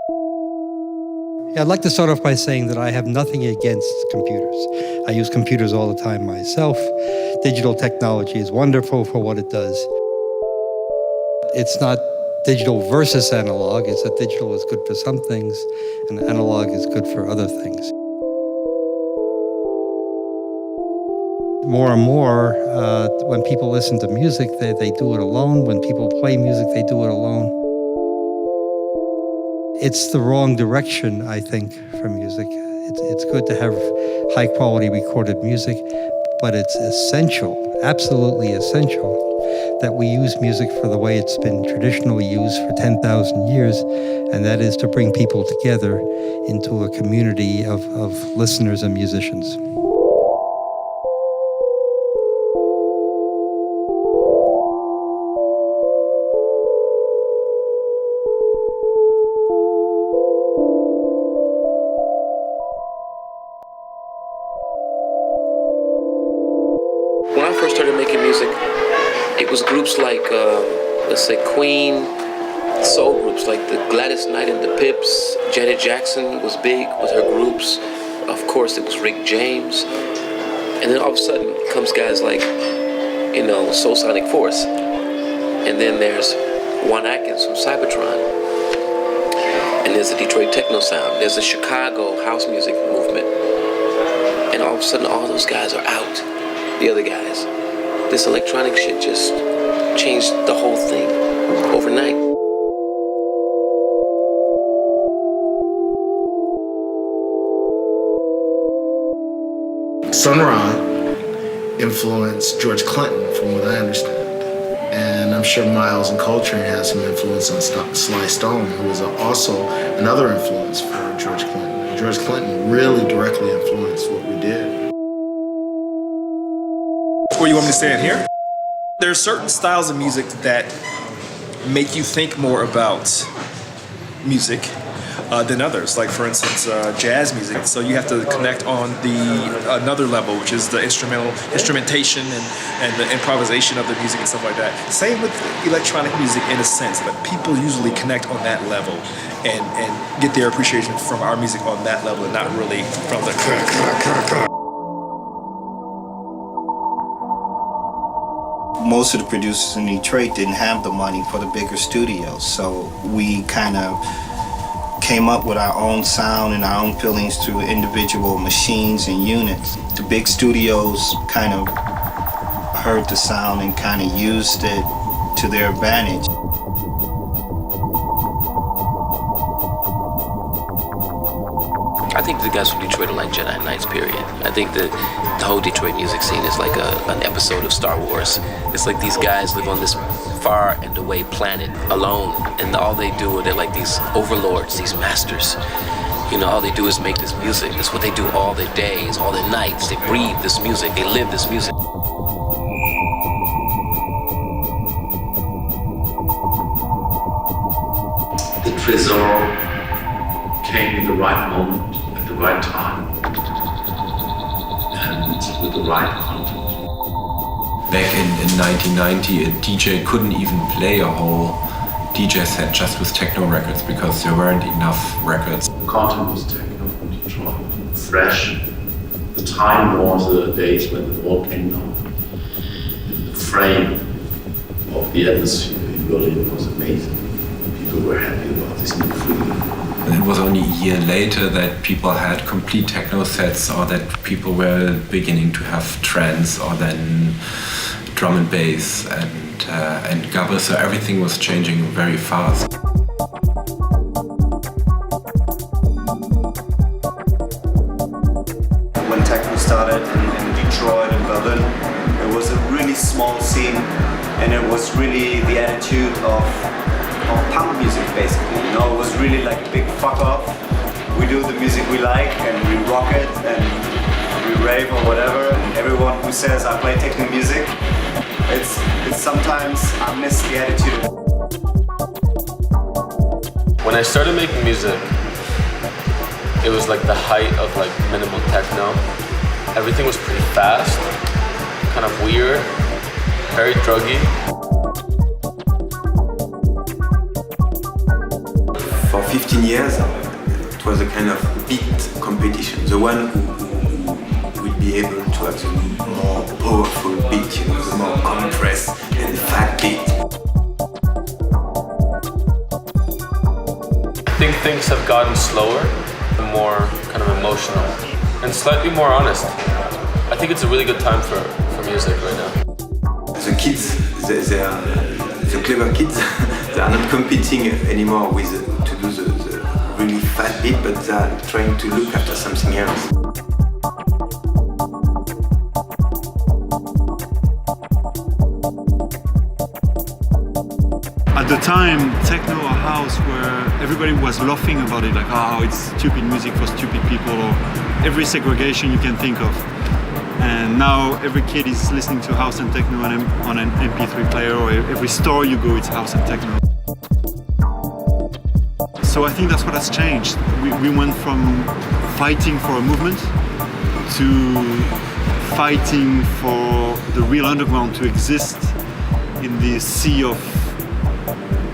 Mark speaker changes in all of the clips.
Speaker 1: Yeah, I'd like to start off by saying that I have nothing against computers. I use computers all the time myself. Digital technology is wonderful for what it does. It's not digital versus analog. It's that digital is good for some things and analog is good for other things. More and more, when people listen to music, they do it alone. When people play music, they do it alone. It's the wrong direction, I think, for music. It's good to have high-quality recorded music, but it's essential, absolutely essential, that we use music for the way it's been traditionally used for 10,000 years, and that is to bring people together into a community of listeners and musicians.
Speaker 2: When I first started making music, it was groups like, let's say, Queen, soul groups like the Gladys Knight and the Pips. Janet Jackson was big with her groups. Of course, it was Rick James. And then all of a sudden comes guys like, Soul Sonic Force. And then there's Juan Atkins from Cybertron. And there's the Detroit techno sound. There's the Chicago house music movement. And all of a sudden, all those guys are out. The other guys. This electronic shit just changed the whole thing overnight.
Speaker 3: Sun Ra influenced George Clinton, from what I understand. And I'm sure Miles and Coltrane has some influence on Sly Stone, who was also another influence for George Clinton. George Clinton really directly influenced what we did.
Speaker 4: Or you want me to say it here? There are certain styles of music that make you think more about music than others. Like, for instance, jazz music. So you have to connect on another level, which is the instrumentation and the improvisation of the music and stuff like that. Same with electronic music in a sense, but people usually connect on that level and get their appreciation from our music on that level and not really from the
Speaker 5: Most of the producers in Detroit didn't have the money for the bigger studios, so we kind of came up with our own sound and our own feelings through individual machines and units. The big studios kind of heard the sound and kind of used it to their advantage.
Speaker 2: I think the guys from Detroit are like Jedi Knights, period. I think that the whole Detroit music scene is like an episode of Star Wars. It's like these guys live on this far and away planet alone, and all they do, they're like these overlords, these masters. All they do is make this music. That's what they do all their days, all their nights. They breathe this music, they live this music.
Speaker 6: The Trésor came in the right moment, at the right time, and with the right content.
Speaker 7: Back in 1990, a DJ couldn't even play a whole DJ set just with techno records because there weren't enough records.
Speaker 6: The content was techno from Detroit, fresh. The time was the days when the wall came down. The frame of the atmosphere in Berlin was amazing. People were happy about this new freedom.
Speaker 7: And it was only a year later that people had complete techno sets, or that people were beginning to have trance, or then drum and bass and gabba. So everything was changing very fast.
Speaker 8: When techno started in Detroit and Berlin, it was a really small scene, and it was really the attitude of punk music, basically. It was really like a big fuck off. We do the music we like and we rock it and we rave or whatever. And everyone who says I play techno music, it's sometimes I miss the attitude.
Speaker 9: When I started making music, it was like the height of like minimal techno. Everything was pretty fast, kind of weird, very druggy.
Speaker 8: For a
Speaker 7: 15 years, it was a kind of beat competition. The one who will be able to have the more powerful beat, the more compressed and fat beat.
Speaker 9: I think things have gotten slower and more kind of emotional and slightly more honest. I think it's a really good time for music right now.
Speaker 7: The kids, the clever kids, they are not competing anymore with to do the really fat beat, but they are trying to look after something else.
Speaker 10: At the time, techno or house, where everybody was laughing about it, like, oh, it's stupid music for stupid people, or every segregation you can think of. And now every kid is listening to house and techno on an MP3 player, or every store you go, it's house and techno. So I think that's what has changed. We went from fighting for a movement to fighting for the real underground to exist in the sea of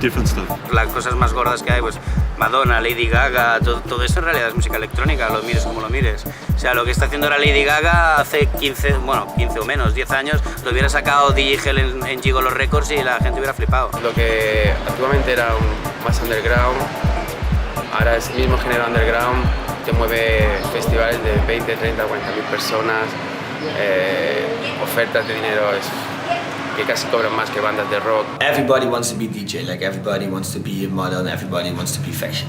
Speaker 10: different stuff.
Speaker 11: Las cosas más gordas que hay, pues Madonna, Lady Gaga, todo eso en realidad es música electrónica, lo mires como lo mires. O sea, lo que está haciendo ahora Lady Gaga hace 15 o menos, 10 años, lo hubiera sacado DJ Hell en Gigolo Records y la gente hubiera flipado.
Speaker 9: Lo que antiguamente era más underground, ahora es el mismo género underground que mueve festivales de 20, 30, 40 mil personas, ofertas de dinero que casi cobran más que bandas de rock.
Speaker 12: Everybody wants to be DJ, like everybody wants to be a model and everybody wants to be fashion.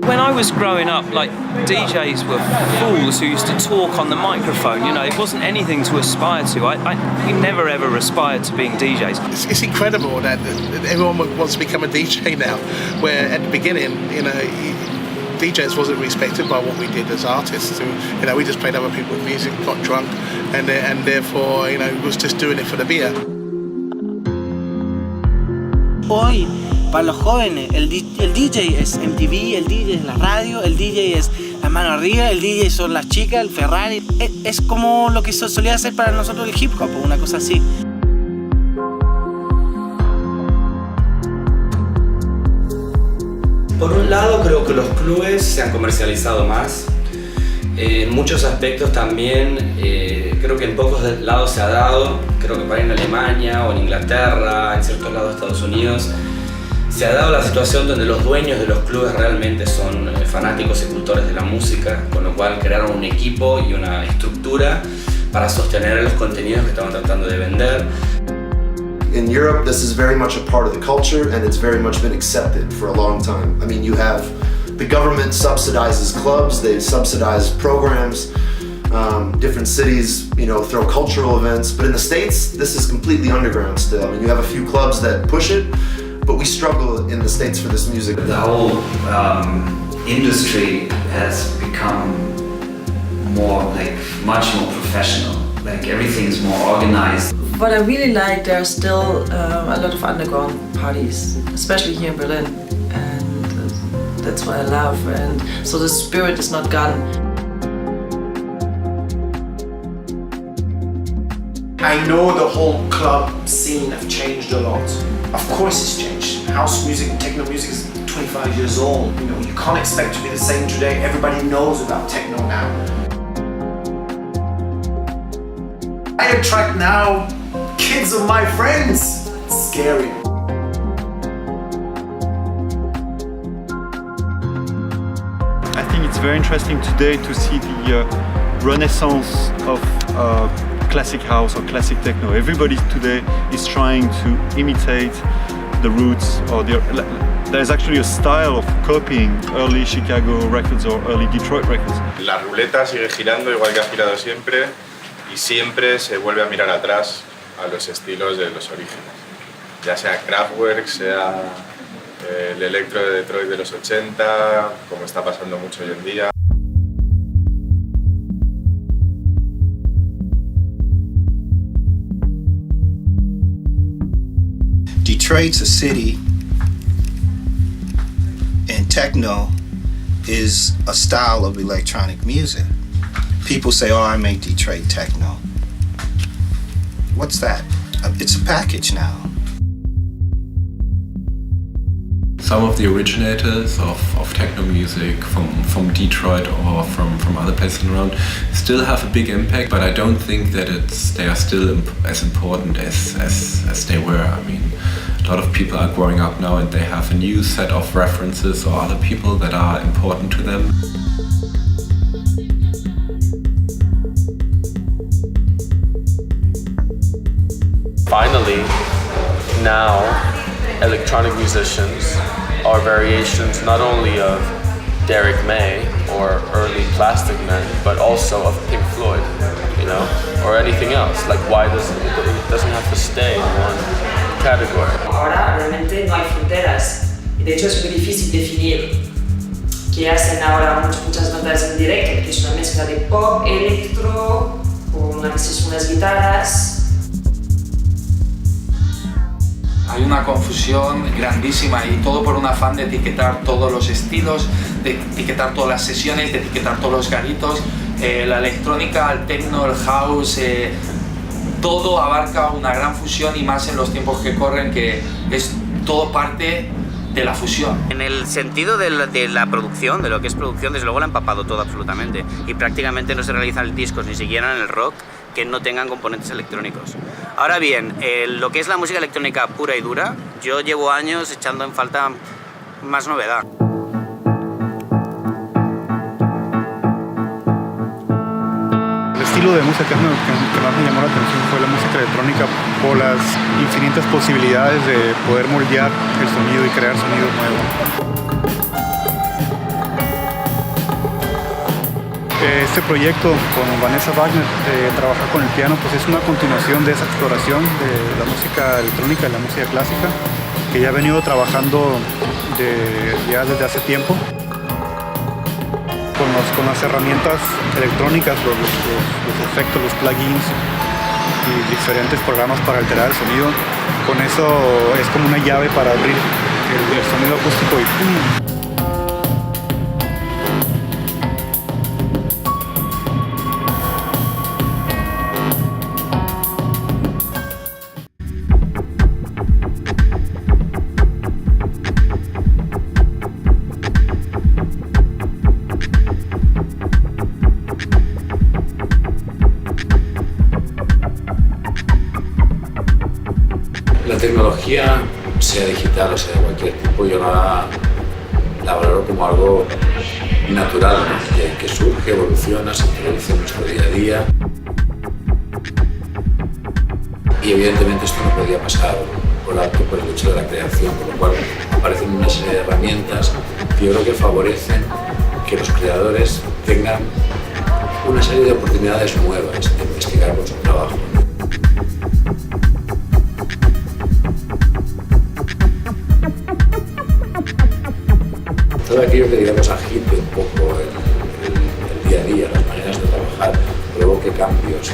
Speaker 13: When I was growing up, like, DJs were fools who used to talk on the microphone, you know, it wasn't anything to aspire to. We never ever aspired to being DJs.
Speaker 14: It's incredible that everyone wants to become a DJ now, where at the beginning, you know, DJs wasn't respected by what we did as artists. You know, we just played other people's music, got drunk, and therefore, you know, was just doing it for the beer.
Speaker 15: Hoy, para los jóvenes, el DJ es MTV, el DJ es la radio, el DJ es la mano arriba, el DJ son las chicas, el Ferrari. Es como lo que solía ser para nosotros el hip hop, una cosa así.
Speaker 12: Por un lado, creo que los clubes se han comercializado más. En muchos aspectos también, creo que en pocos lados se ha dado. Creo que para ir en Alemania o en Inglaterra, en ciertos lados de Estados Unidos, se ha dado la situación donde los dueños de los clubes realmente son fanáticos y cultores de la música, con lo cual crearon un equipo y una estructura para sostener los contenidos que estaban tratando de vender.
Speaker 16: In Europe, this is very much a part of the culture, and it's very much been accepted for a long time. I mean, you have the government subsidizes clubs, they subsidize programs, different cities, you know, throw cultural events, but in the States, this is completely underground still. I mean, you have a few clubs that push it, but we struggle in the States for this music.
Speaker 17: The whole industry has become more, like, much more professional. Like, everything's more organized.
Speaker 18: What I really like, there are still a lot of underground parties, especially here in Berlin, and that's what I love, and so the spirit is not gone.
Speaker 3: I know the whole club scene have changed a lot. Of course it's changed. House music and techno music is 25 years old. You know, you can't expect to be the same today. Everybody knows about techno now. I attract now kids of my friends. It's scary.
Speaker 10: I think it's very interesting today to see the renaissance of classic house or classic techno. Everybody today is trying to imitate the roots, or there's actually a style of copying early Chicago records or early Detroit records.
Speaker 19: La ruleta sigue girando igual que ha girado siempre, y siempre se vuelve a mirar atrás a los estilos de los orígenes, ya sea Kraftwerk, sea el electro de Detroit de los 80, como está pasando mucho hoy en día.
Speaker 5: Detroit's a city, and techno is a style of electronic music. People say, oh, I make Detroit techno. What's that? it's a package now.
Speaker 7: Some of the originators of techno music from Detroit or from other places around still have a big impact, but I don't think that they are still as important as they were. I mean, a lot of people are growing up now and they have a new set of references or other people that are important to them.
Speaker 9: Finally, now electronic musicians are variations not only of Derek May or early Plastic Men, but also of Pink Floyd, you know, or anything else. Like, why it doesn't have to stay in one category?
Speaker 20: Ahora realmente no hay fronteras. De hecho, es muy difícil definir qué hacen ahora muchas bandas en directo, que es una mezcla de pop, electro, con a veces unas guitarras.
Speaker 21: Hay una confusión grandísima y todo por un afán de etiquetar todos los estilos, de etiquetar todas las sesiones, de etiquetar todos los garitos. La electrónica, el techno, el house, todo abarca una gran fusión y más en los tiempos que corren, que es todo parte de la fusión.
Speaker 11: En el sentido de la producción, de lo que es producción, desde luego la ha empapado todo absolutamente y prácticamente no se realizan discos ni siquiera en el rock que no tengan componentes electrónicos. Ahora bien, lo que es la música electrónica pura y dura, yo llevo años echando en falta más novedad.
Speaker 10: El estilo de música que más me llamó la atención fue la música electrónica por las infinitas posibilidades de poder moldear el sonido y crear sonidos nuevos. Este proyecto con Vanessa Wagner, trabajar con el piano, pues es una continuación de esa exploración de la música electrónica y la música clásica, que ya he venido trabajando ya desde hace tiempo. Con las herramientas electrónicas, los efectos, los plugins y diferentes programas para alterar el sonido, con eso es como una llave para abrir el sonido acústico y ¡pum!
Speaker 6: La tecnología, sea digital o sea de cualquier tipo, yo la valoro como algo natural, ¿no? que surge, evoluciona, se introduce en nuestro día a día. Y evidentemente esto no podía pasar por alto por el hecho de la creación, con lo cual aparecen una serie de herramientas que yo creo que favorecen que los creadores tengan una serie de oportunidades nuevas de investigar con su trabajo. Todo aquello que, digamos, agite un poco el día a día, las maneras de trabajar, provoque cambios,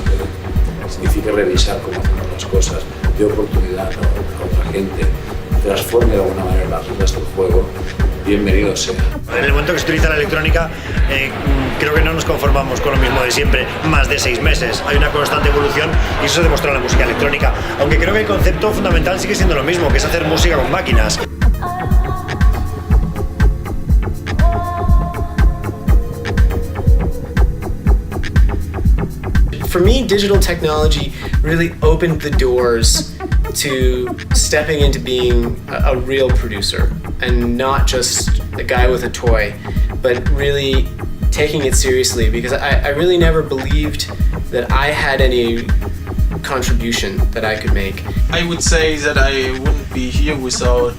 Speaker 6: signifique revisar cómo hacemos las cosas, dé oportunidad a otra gente, transforme de alguna manera las reglas del juego, bienvenido sea.
Speaker 22: En el momento que se utiliza la electrónica, creo que no nos conformamos con lo mismo de siempre, más de 6 meses. Hay una constante evolución y eso se demuestra en la música electrónica. Aunque creo que el concepto fundamental sigue siendo lo mismo, que es hacer música con máquinas.
Speaker 23: For me, digital technology really opened the doors to stepping into being a real producer and not just a guy with a toy, but really taking it seriously, because I really never believed that I had any contribution that I could make.
Speaker 4: I would say that I wouldn't be here without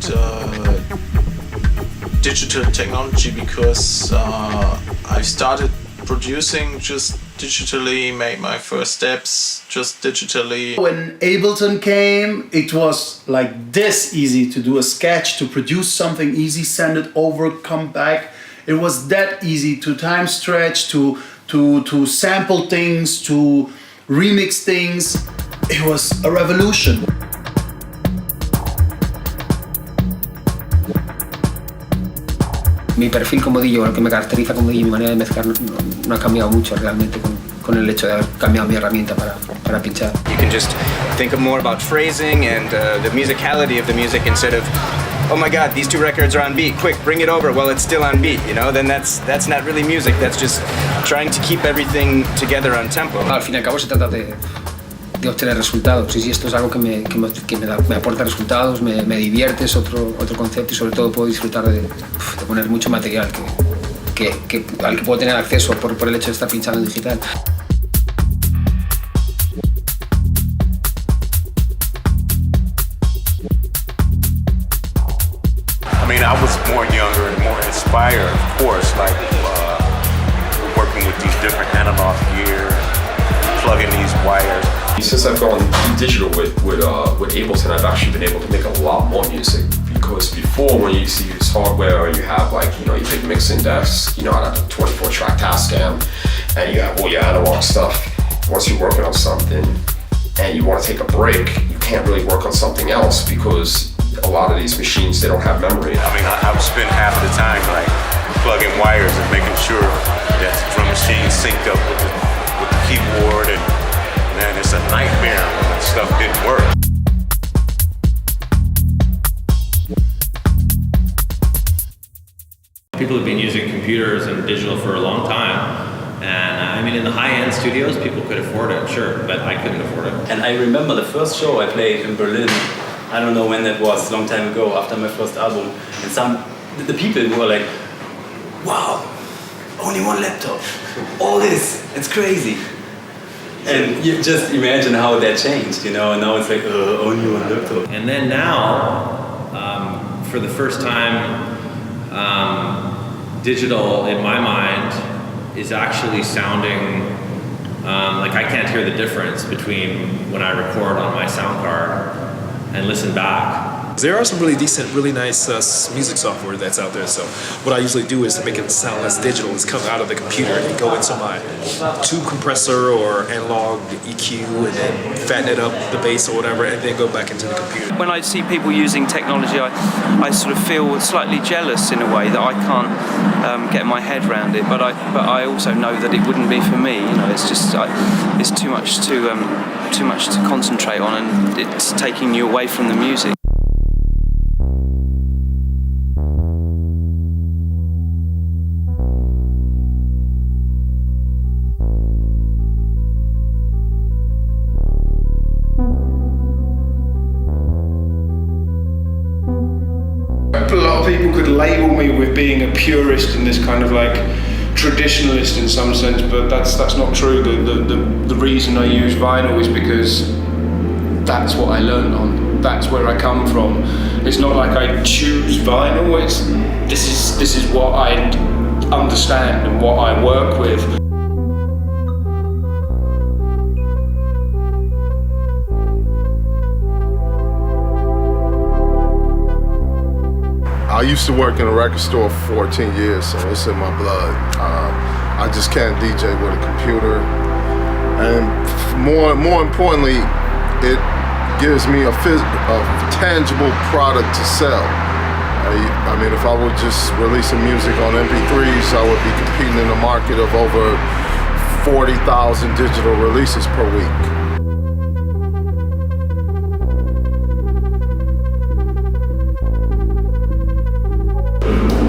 Speaker 4: digital technology, because I started producing just digitally, made my first steps just digitally.
Speaker 24: When Ableton came, it was like this easy to do a sketch, to produce something easy, send it over, come back. It was that easy to time stretch, to sample things, to remix things. It was a revolution.
Speaker 25: Mi perfil como DJ, lo que me caracteriza como DJ, mi manera de mezclar no ha cambiado mucho realmente con
Speaker 23: con el hecho de haber cambiado mi herramienta para pinchar.
Speaker 1: You can just think more about phrasing and the musicality of the music instead of, oh my god, these 2 records are on beat, quick, bring it over, well it's still on beat, you know, then that's not really music, that's just trying to keep everything together on tempo.
Speaker 23: Al fin y al cabo se trata de obtener resultados, y si esto es algo que me aporta resultados, me divierte, es otro concepto, y sobre todo puedo disfrutar de poner mucho material al que puedo tener acceso por el hecho de estar pinchando en digital.
Speaker 2: I mean, I was more younger and more inspired, of course, like working with these different analog gear, plugging these wires.
Speaker 8: Since I've gone digital with Ableton, I've actually been able to make a lot more music. Because before, when you used to use hardware, you have you take mixing desks, on a 24-track Tascam, and you have all your analog stuff. Once you're working on something and you want to take a break, you can't really work on something else because a lot of these machines, they don't have memory.
Speaker 2: I mean, I would spend half of the time plugging wires and making sure that the drum machine synced up with the keyboard, and man, it's a nightmare when that stuff didn't work.
Speaker 13: People have been using computers and digital for a long time. And I mean, in the high-end studios, people could afford it, sure, but I couldn't afford it.
Speaker 25: And I remember the first show I played in Berlin. I don't know when that was, a long time ago, after my first album. And the people were like, wow, only 1 laptop. All this, it's crazy. And you just imagine how that changed, now it's like, only 1 laptop.
Speaker 13: And then now, for the first time, digital, in my mind, is actually sounding like I can't hear the difference between when I record on my sound card and listen back.
Speaker 4: There are some really decent, really nice music software that's out there. So what I usually do is to make it sound less digital is come out of the computer and go into my tube compressor or analog EQ and then fatten it up, the bass or whatever, and then go back into the computer.
Speaker 26: When I see people using technology, I sort of feel slightly jealous in a way that I can't get my head around it. But I also know that it wouldn't be for me. It's just it's too much to concentrate on, and it's taking you away from the music.
Speaker 27: A lot of people could label me with being a purist and this kind of traditionalist in some sense, but that's not true. The reason I use vinyl is because that's what I learned on. That's where I come from. It's not like I choose vinyl. This is what I understand and what I work with.
Speaker 28: I used to work in a record store for 14 years, so it's in my blood. I just can't DJ with a computer. And more importantly, it gives me a tangible product to sell. I mean, if I were just releasing music on MP3s, I would be competing in a market of over 40,000 digital releases per week.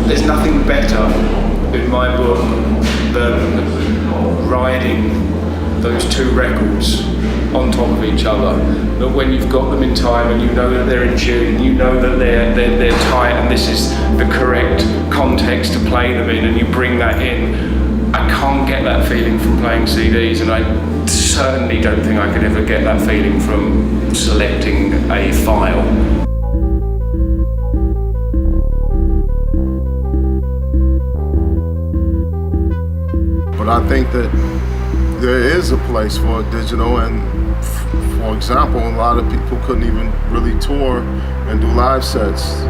Speaker 27: There's nothing better in my book than riding those 2 records on top of each other. But when you've got them in time and you know that they're in tune, you know that they're tight and this is the correct context to play them in, and you bring that in. I can't get that feeling from playing CDs, and I certainly don't think I could ever get that feeling from selecting a file.
Speaker 28: But I think that there is a place for digital, and for example, a lot of people couldn't even really tour and do live sets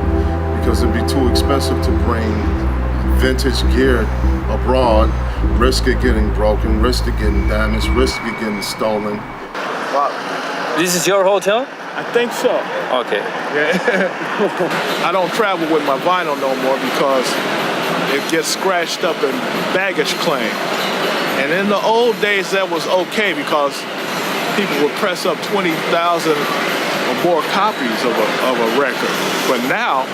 Speaker 28: because it'd be too expensive to bring vintage gear abroad, risk it getting broken, risk it getting damaged, risk it getting stolen.
Speaker 25: Wow. This is your hotel?
Speaker 14: I think so.
Speaker 25: Okay.
Speaker 14: Yeah. I don't travel with my vinyl no more because it gets scratched up in baggage claim.
Speaker 3: And in the old days, that was okay because people would press up 20,000 or more copies of a record. But now,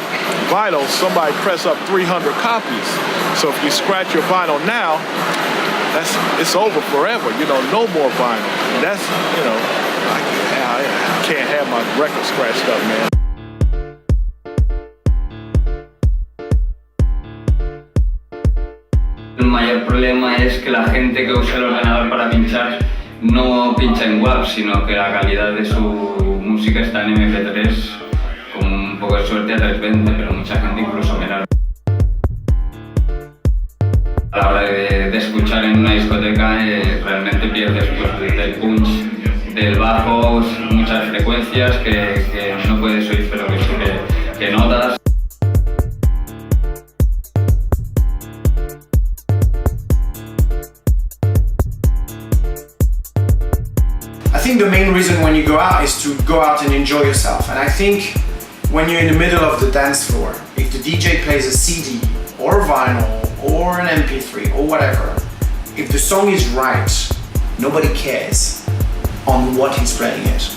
Speaker 3: vinyl, somebody press up 300 copies. So if you scratch your vinyl now, it's over forever. You know, no more vinyl. And that's, you know, I can't have my record scratched up, man.
Speaker 5: El mayor problema es que la gente que usa el ordenador para pinchar no pincha en WAV, sino que la calidad de su música está en MP3, con un poco de suerte a 320, pero mucha gente incluso menor. A la hora de escuchar en una discoteca realmente pierdes pues, del punch, del bajo, muchas frecuencias que no puedes oír pero que sí que notas.
Speaker 12: I think the main reason when you go out is to go out and enjoy yourself. And I think when you're in the middle of the dance floor, if the DJ plays a CD or vinyl or an MP3 or whatever, if the song is right, nobody cares on what he's playing it.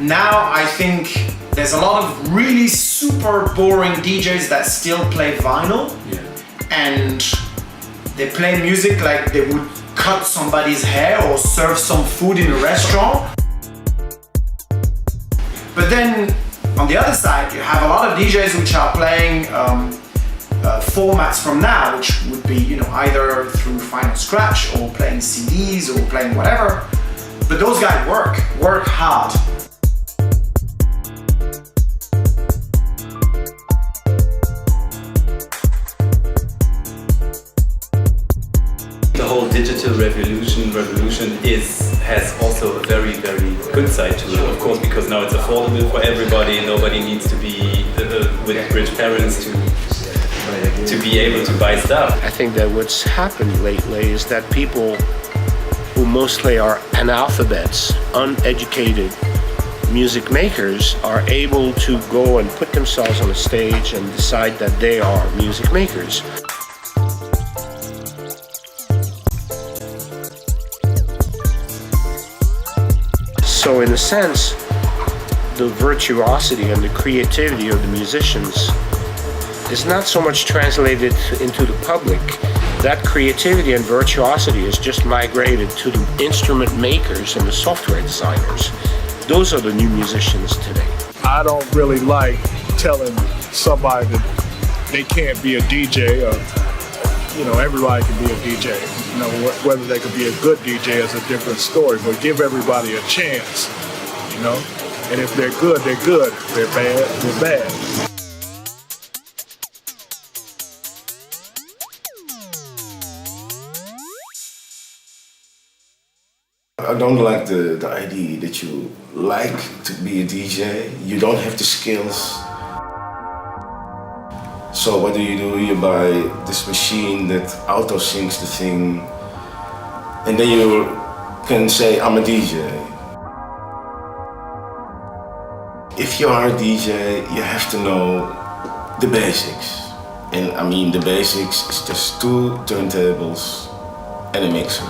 Speaker 12: Now I think there's a lot of really super boring DJs that still play vinyl, and they play music like they would cut somebody's hair or serve some food in a restaurant. But then on the other side, you have a lot of DJs which are playing formats from now, which would be, you know, either through Final Scratch or playing CDs or playing whatever. But those guys work hard.
Speaker 25: The whole digital revolution has also a very, very good side to it, of course, because now it's affordable for everybody. Nobody needs to be with rich parents to be able to buy stuff.
Speaker 15: I think that what's happened lately is that people who mostly are analphabets, uneducated music makers, are able to go and put themselves on a stage and decide that they are music makers. So in a sense, the virtuosity and the creativity of the musicians is not so much translated into the public. That creativity and virtuosity is just migrated to the instrument makers and the software designers. Those are the new musicians today.
Speaker 3: I don't really like telling somebody that they can't be a DJ, or, you know, everybody can be a DJ. You know, whether they could be a good DJ is a different story, but give everybody a chance, you know? And if they're good, they're good. If they're bad, they're bad.
Speaker 16: I don't like the idea that you like to be a DJ. You don't have the skills. So what do? You buy this machine that auto-syncs the thing, and then you can say, I'm a DJ. If you are a DJ, you have to know the basics. And I mean, the basics is just 2 turntables and a mixer.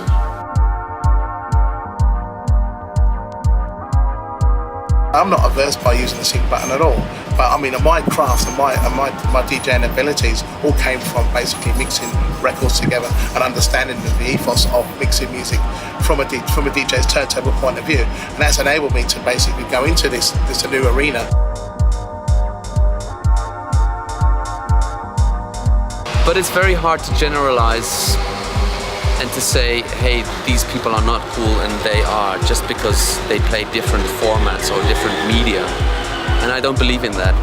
Speaker 14: I'm not averse by using the sync button at all, but I mean, my craft and my DJing abilities all came from basically mixing records together and understanding the ethos of mixing music from a DJ's turntable point of view, and that's enabled me to basically go into this new arena.
Speaker 17: But it's very hard to generalize and to say, hey, these people are not cool and they are, just because they play different formats or different media. And I don't believe in that.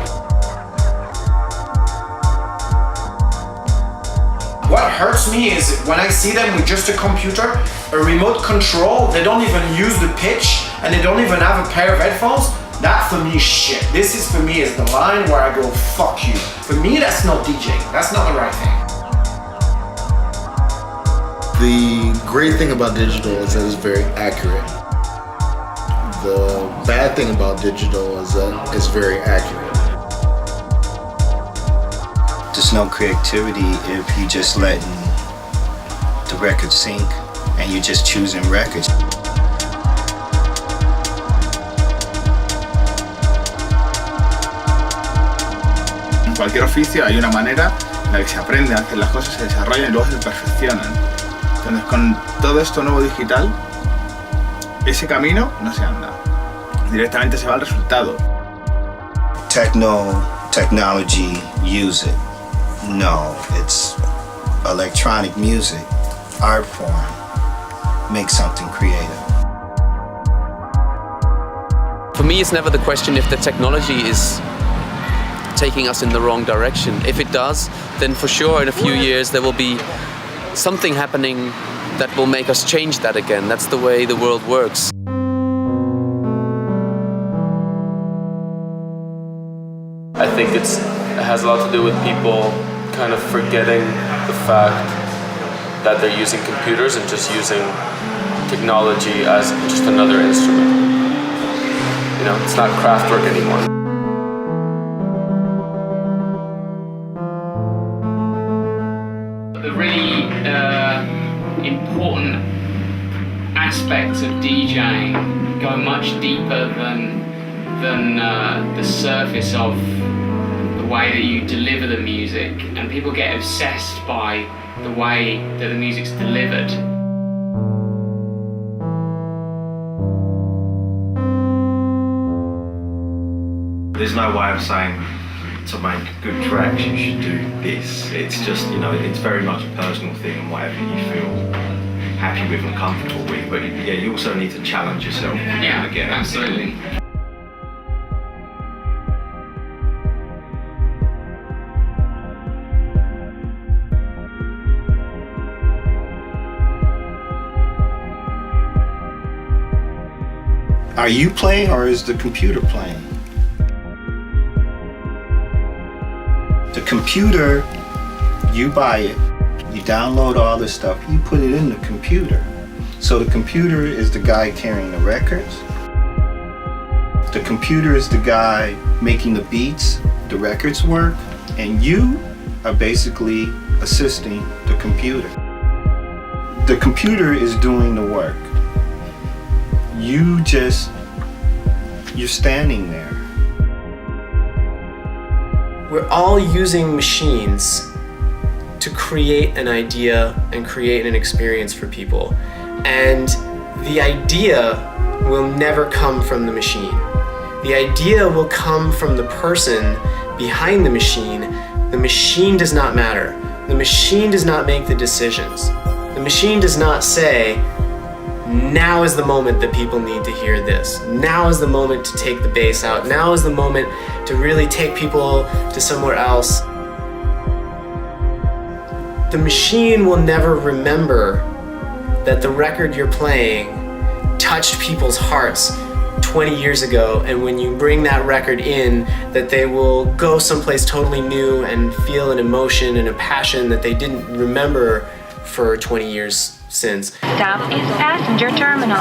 Speaker 12: What hurts me is when I see them with just a computer, a remote control, they don't even use the pitch, and they don't even have a pair of headphones. That for me is shit. This is for me is the line where I go, fuck you. For me, that's not DJing. That's not the right thing.
Speaker 18: The great thing about digital is that it's very accurate. The bad thing about digital is that it's very accurate.
Speaker 6: there's no creativity if you just letting the record sink and you're just choosing records.
Speaker 7: En cualquier oficio hay una manera en la que se aprende a hacer las cosas, se desarrollan y luego se perfeccionan. Entonces, con todo esto nuevo digital, ese camino no se anda. Directamente se va al resultado.
Speaker 6: Technology, use it. No, it's electronic music, art form. Make something creative.
Speaker 17: For me, it's never the question if the technology is taking us in the wrong direction. If it does, then for sure in a few years there will be something happening that will make us change that again. That's the way the world works.
Speaker 9: I think it has a lot to do with people kind of forgetting the fact that they're using computers and just using technology as just another instrument. You know, it's not craft work anymore.
Speaker 10: The really important aspects of DJing go much deeper than the surface of the way that you deliver the music, and people get obsessed by the way that the music's delivered.
Speaker 11: There's no way of saying to make good tracks you should do this. It's just, you know, it's very much a personal thing and whatever you feel happy with and comfortable with. But yeah, you also need to challenge yourself
Speaker 10: Yeah,
Speaker 11: again.
Speaker 10: absolutely.
Speaker 6: Are you playing or is the computer playing? The computer, you buy it, you download all this stuff, you put it in the computer. So the computer is the guy carrying the records. The computer is the guy making the beats, the records work, and you are basically assisting the computer. The computer is doing the work. You're standing there.
Speaker 23: We're all using machines to create an idea and create an experience for people. And the idea will never come from the machine. The idea will come from the person behind the machine. The machine does not matter. The machine does not make the decisions. The machine does not say, now is the moment that people need to hear this. Now is the moment to take the bass out. Now is the moment to really take people to somewhere else. The machine will never remember that the record you're playing touched people's hearts 20 years ago, and when you bring that record in, that they will go someplace totally new and feel an emotion and a passion that they didn't remember for 20 years since.
Speaker 19: Stop is passenger terminal.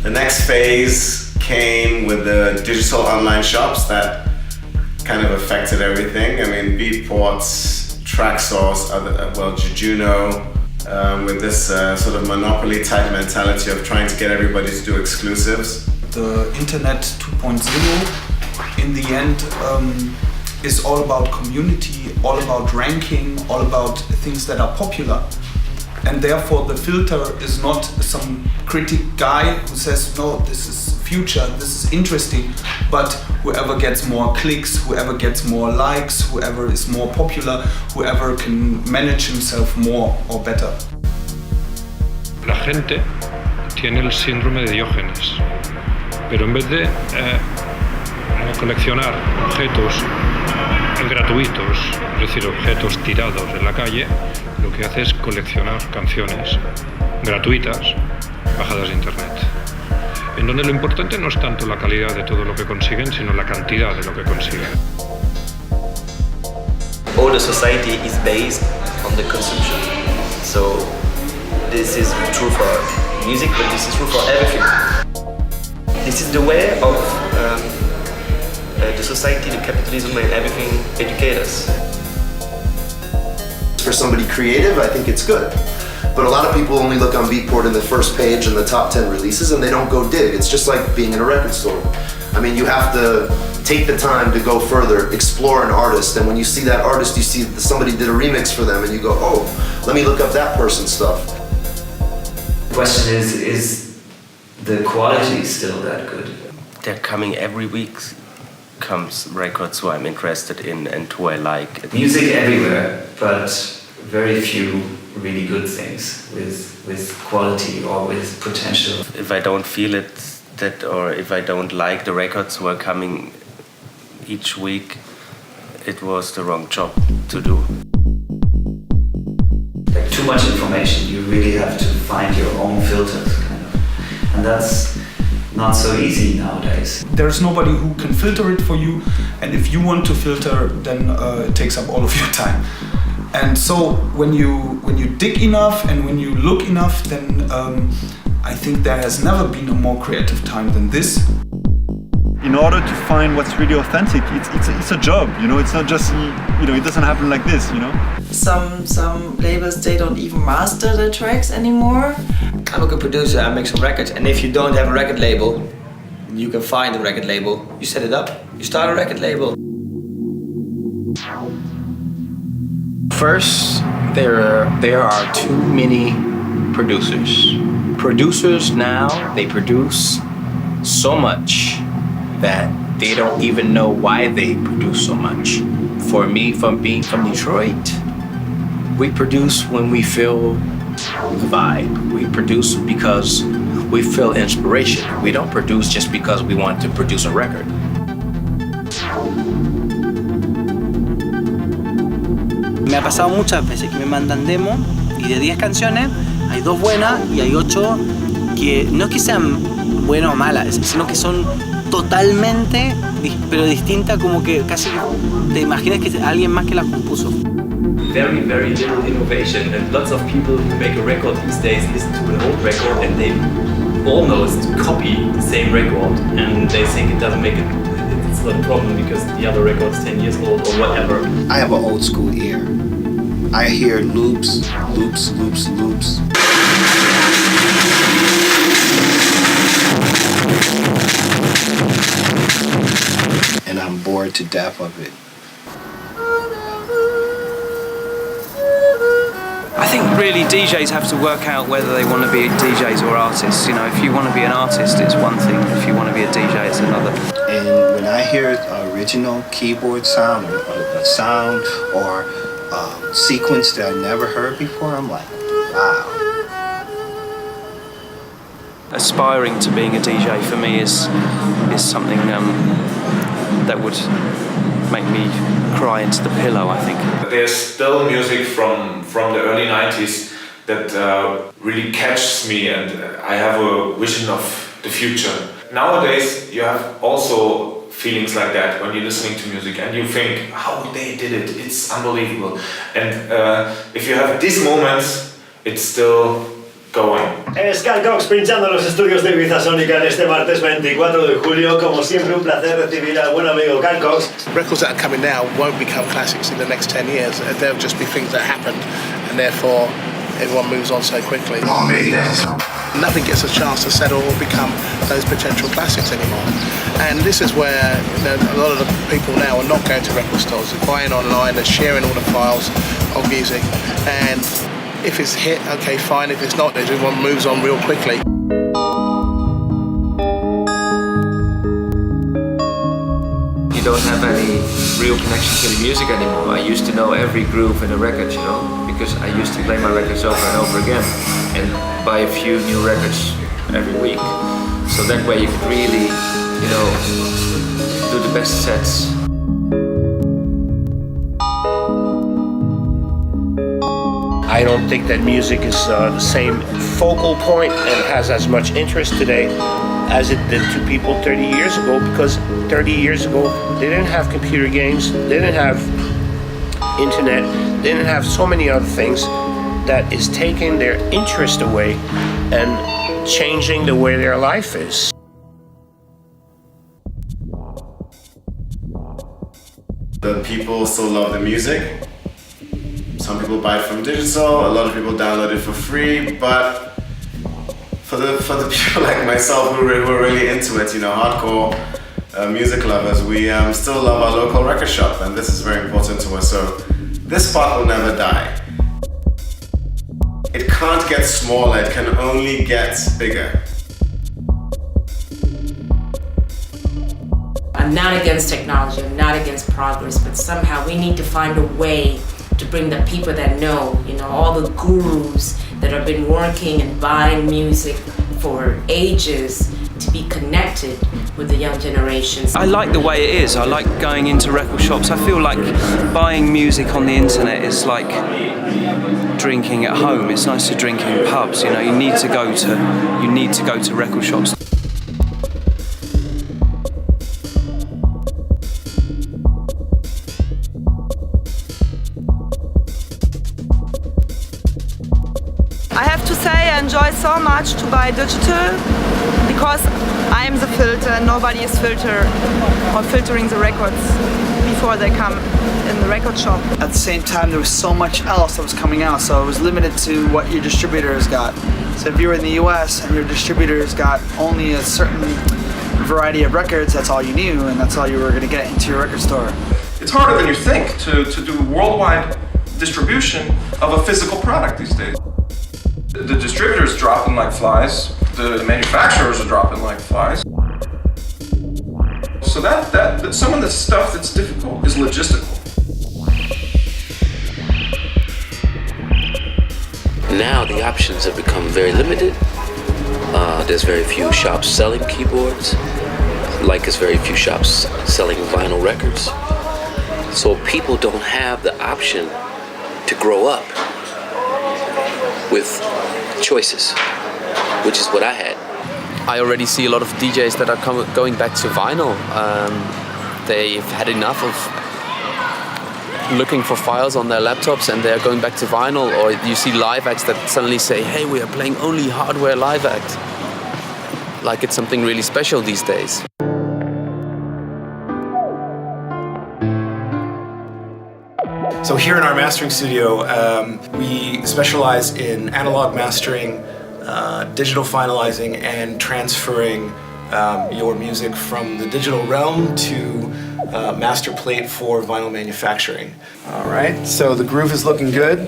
Speaker 16: The next phase came with the digital online shops that kind of affected everything. I mean, Beatports, Traxsource, Jujuno, with this sort of monopoly type mentality of trying to get everybody to do exclusives.
Speaker 20: The Internet 2.0 in the end is all about community, all about ranking, all about things that are popular. And therefore the filter is not some critic guy who says, no, this is future, this is interesting, but whoever gets more clicks, whoever gets more likes, whoever is more popular, whoever can manage himself more or better.
Speaker 21: La gente tiene el síndrome de Diógenes, pero en vez de coleccionar objetos gratuitos, es decir, objetos tirados en la calle, lo que hace es coleccionar canciones gratuitas bajadas de internet. en donde lo importante no es tanto la calidad de todo lo que consiguen, sino la cantidad de lo que consiguen.
Speaker 1: All the society is based on the consumption. So this is true for music, but this is true for everything. This is the way of the society, the capitalism and everything educate us.
Speaker 2: For somebody creative, I think it's good. But a lot of people only look on Beatport in the first page and the top 10 releases and they don't go dig. It's just like being in a record store. I mean, you have to take the time to go further, explore an artist, and when you see that artist, you see that somebody did a remix for them and you go, oh, let me look up that person's stuff.
Speaker 4: The question is the quality still that good?
Speaker 8: They're coming every week, comes records who I'm interested in and who I like.
Speaker 4: Music everywhere, but very few really good things with quality or with potential.
Speaker 8: If I don't feel it, or if I don't like the records who are coming each week, it was the wrong job to do.
Speaker 4: Like too much information, you really have to find your own filters, kind of. And that's not so easy nowadays.
Speaker 20: There's nobody who can filter it for you, and if you want to filter, then it takes up all of your time. And so when you dig enough and when you look enough, then I think there has never been a more creative time than this.
Speaker 13: In order to find what's really authentic, it's a job, you know. It's not just, you know, it doesn't happen like this, you know.
Speaker 22: Some labels, they don't even master the tracks anymore.
Speaker 24: I'm a good producer, I make some records, and if you don't have a record label, you can find a record label. You set it up, you start a record label.
Speaker 26: First, there are too many producers. Producers now, they produce so much that they don't even know why they produce so much. For me, from being from Detroit, we produce when we feel the vibe. We produce because we feel inspiration. We don't produce just because we want to produce a record.
Speaker 29: Me ha pasado muchas veces que me mandan demo y de 10 canciones hay 2 buenas y hay 8 que no es que sean buenas o malas, sino que son totalmente, pero distintas, como que casi te imaginas que es alguien más que las compuso.
Speaker 25: Very, very little innovation, and lots of people who make a record these days listen to an old record and they almost copy the same record and they think it doesn't make it. It's not a problem because the other record is 10 years old or whatever.
Speaker 6: I have an old school ear. I hear loops, loops, loops, loops. And I'm bored to death of it.
Speaker 29: I think really DJs have to work out whether they want to be DJs or artists. You know, if you want to be an artist, it's one thing. If you want to be a DJ, it's another.
Speaker 6: And when I hear original keyboard sound, or a sound or sequence that I never heard before, I'm like, wow.
Speaker 29: Aspiring to being a DJ for me is something that would make me cry into the pillow, I think.
Speaker 30: There's still music from the early 90s that really catches me, and I have a vision of the future. Nowadays you have also feelings like that when you're listening to music and you think, how they did it, it's unbelievable. And if you have these moments, it's still going.
Speaker 31: Es Carl Cox pinchando en los estudios de Ibiza Sónica en este martes 24 de julio. Como siempre, un placer recibir al buen amigo Carl Cox.
Speaker 14: Records that are coming now won't become classics in the next 10 years. They'll just be things that happened, and therefore everyone moves on so quickly. Nothing gets a chance to settle or become those potential classics anymore. And this is where, you know, a lot of the people now are not going to record stores. They're buying online, they're sharing all the files of music, and if it's hit, okay, fine. If it's not, everyone moves on real quickly.
Speaker 24: You don't have any real connection to the music anymore. I used to know every groove in a record, you know, because I used to play my records over and over again and buy a few new records every week. So that way you could really, you know, do the best sets.
Speaker 15: I don't think that music is the same focal point and has as much interest today as it did to people 30 years ago, because 30 years ago they didn't have computer games, they didn't have internet, they didn't have so many other things that is taking their interest away and changing the way their life is.
Speaker 16: The people still love the music. Some people buy it from digital, a lot of people download it for free, but for the people like myself who are really into it, you know, hardcore music lovers, we still love our local record shop, and this is very important to us, so this part will never die. It can't get smaller, it can only get bigger.
Speaker 3: I'm not against technology, I'm not against progress, but somehow we need to find a way to bring the people that know, you know, all the gurus that have been working and buying music for ages to be connected with the young generations.
Speaker 5: I like the way it is. I like going into record shops. I feel like buying music on the internet is like drinking at home. It's nice to drink in pubs, you know. You need to go to record shops.
Speaker 7: I have to say I enjoy so much to buy digital because I am the filter and nobody is filtering the records before they come in the record shop.
Speaker 29: At the same time, there was so much else that was coming out, so it was limited to what your distributors got. So if you were in the US and your distributors got only a certain variety of records, that's all you knew and that's all you were going to get into your record store.
Speaker 9: It's harder than you think to do worldwide distribution of a physical product these days. The distributors dropping like flies, the manufacturers are dropping like flies. So that some of the stuff that's difficult is logistical.
Speaker 10: Now the options have become very limited. There's very few shops selling keyboards, like there's very few shops selling vinyl records. So people don't have the option to grow up with choices, which is what I had.
Speaker 24: I already see a lot of DJs that are going back to vinyl. They've had enough of looking for files on their laptops and they're going back to vinyl, or you see live acts that suddenly say, hey, we are playing only hardware live act. Like it's something really special these days.
Speaker 11: So here in our mastering studio, we specialize in analog mastering, digital finalizing, and transferring your music from the digital realm to master plate for vinyl manufacturing. All right, so the groove is looking good.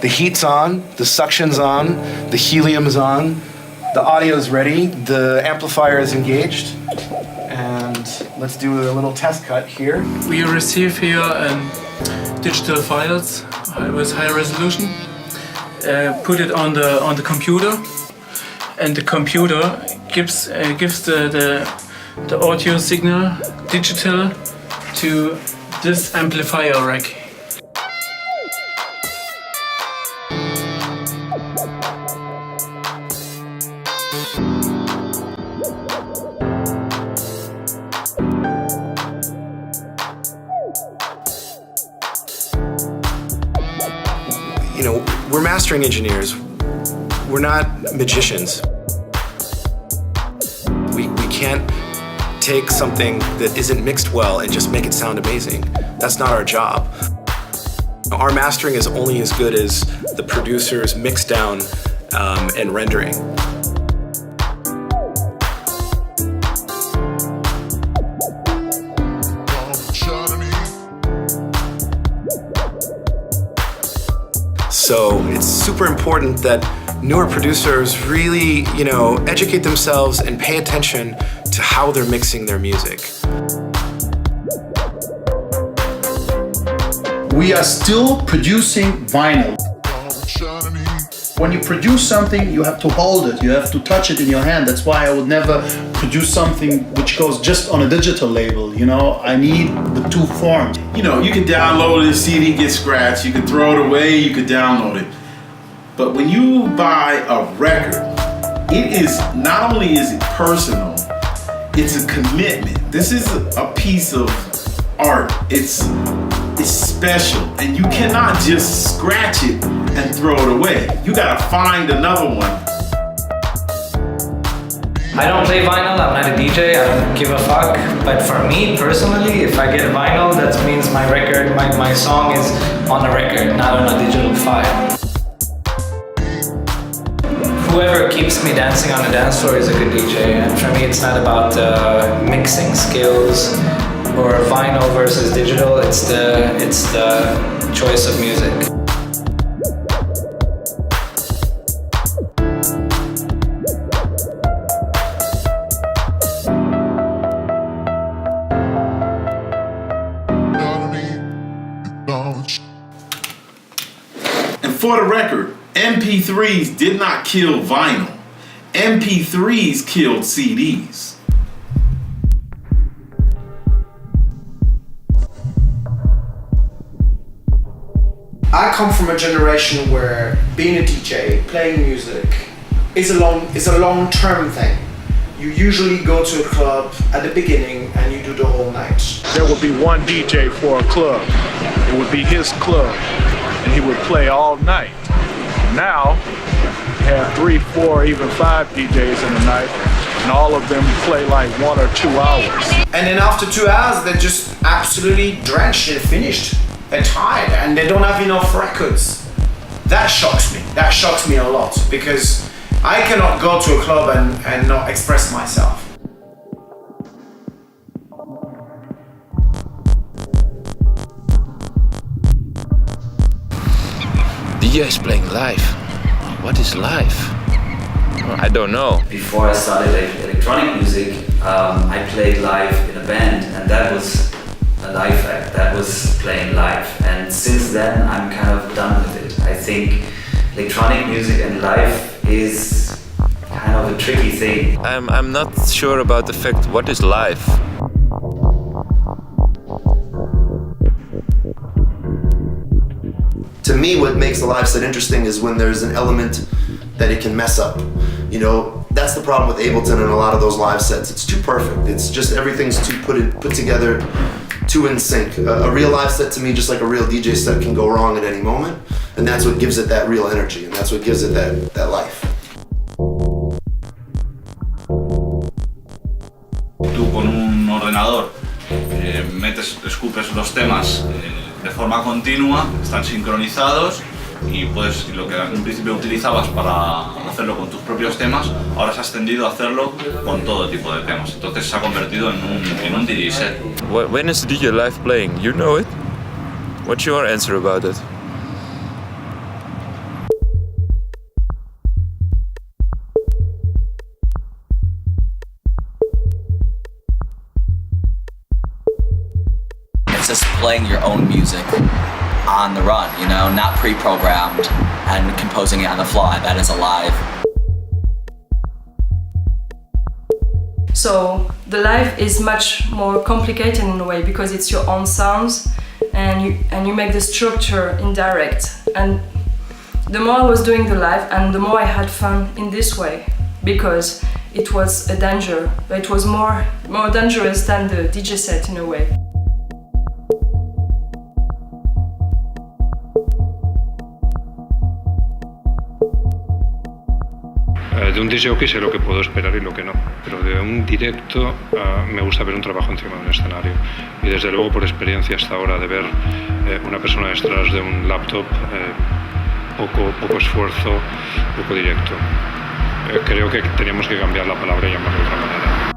Speaker 11: The heat's on, the suction's on, the helium's on, the audio's ready, the amplifier is engaged. And let's do a little test cut here.
Speaker 12: We receive here digital files with high resolution, put it on the computer, and the computer gives the audio signal digital to this amplifier rack.
Speaker 11: You know, we're mastering engineers. We're not magicians. We can't take something that isn't mixed well and just make it sound amazing. That's not our job. Our mastering is only as good as the producer's mix down and rendering. So it's super important that newer producers really, you know, educate themselves and pay attention to how they're mixing their music.
Speaker 17: We are still producing vinyl. When you produce something, you have to hold it, you have to touch it in your hand. That's why I would never produce something which goes just on a digital label, you know? I need the two forms.
Speaker 18: You know, you can download the CD, get scratched, you can throw it away, you can download it. But when you buy a record, it is, not only is it personal, It's a commitment. This is a piece of art. It's special, and you cannot just scratch it and throw it away. You gotta find another one.
Speaker 1: I don't play vinyl, I'm not a DJ, I don't give a fuck. But for me personally, if I get vinyl, that means my record, my song is on a record, not on a digital file. Whoever keeps me dancing on the dance floor is a good DJ, and for me it's not about mixing skills or vinyl versus digital, it's the choice of music.
Speaker 18: And for the record, MP3s did not kill vinyl. MP3s killed CDs.
Speaker 2: I come from a generation where being a DJ, playing music, is a long-term thing. You usually go to a club at the beginning and you do the whole night.
Speaker 4: There would be one DJ for a club. It would be his club, and he would play all night. Now, you have 3, 4, even 5 DJs in the night, and all of them play like 1 or 2 hours.
Speaker 2: And then after 2 hours, they're just absolutely drenched and finished. They're tired and they don't have enough records. That shocks me. That shocks me a lot because I cannot go to a club and not express myself.
Speaker 26: DJs playing live. What is live? I don't know.
Speaker 8: Before I started electronic music, I played live in a band, and that was a live act. That was playing live. And since then, I'm kind of done with it. I think electronic music and live is kind of a tricky thing.
Speaker 26: I'm not sure about the fact what is live.
Speaker 13: To me, what makes the live set interesting is when there's an element that it can mess up. You know, that's the problem with Ableton and a lot of those live sets. It's too perfect. It's just everything's too put together, too in sync. A real live set to me, just like a real DJ set, can go wrong at any moment, and that's what gives it that real energy, and that's what gives it that life.
Speaker 19: Tú con un ordenador escupes los temas de forma continua, están sincronizados y puedes, lo que en un principio utilizabas para hacerlo con tus propios temas, ahora se ha extendido a hacerlo con todo tipo de temas. Entonces se ha convertido en un DJ set.
Speaker 26: When is DJ live playing? You know it? What's your answer about it?
Speaker 20: It's just playing your own music on the run, you know, not pre-programmed and composing it on the fly. That is alive.
Speaker 21: So the live is much more complicated in a way because it's your own sounds and you make the structure indirect. And the more I was doing the live and the more I had fun in this way because it was a danger. It was more dangerous than the DJ set in a way.
Speaker 23: De un disc jockey sé lo que puedo esperar y lo que no, pero de un directo me gusta ver un trabajo encima de un escenario y desde luego por experiencia hasta ahora de ver una persona detrás de un laptop, poco esfuerzo, poco directo. Creo que teníamos que cambiar la palabra y llamarlo de otra manera.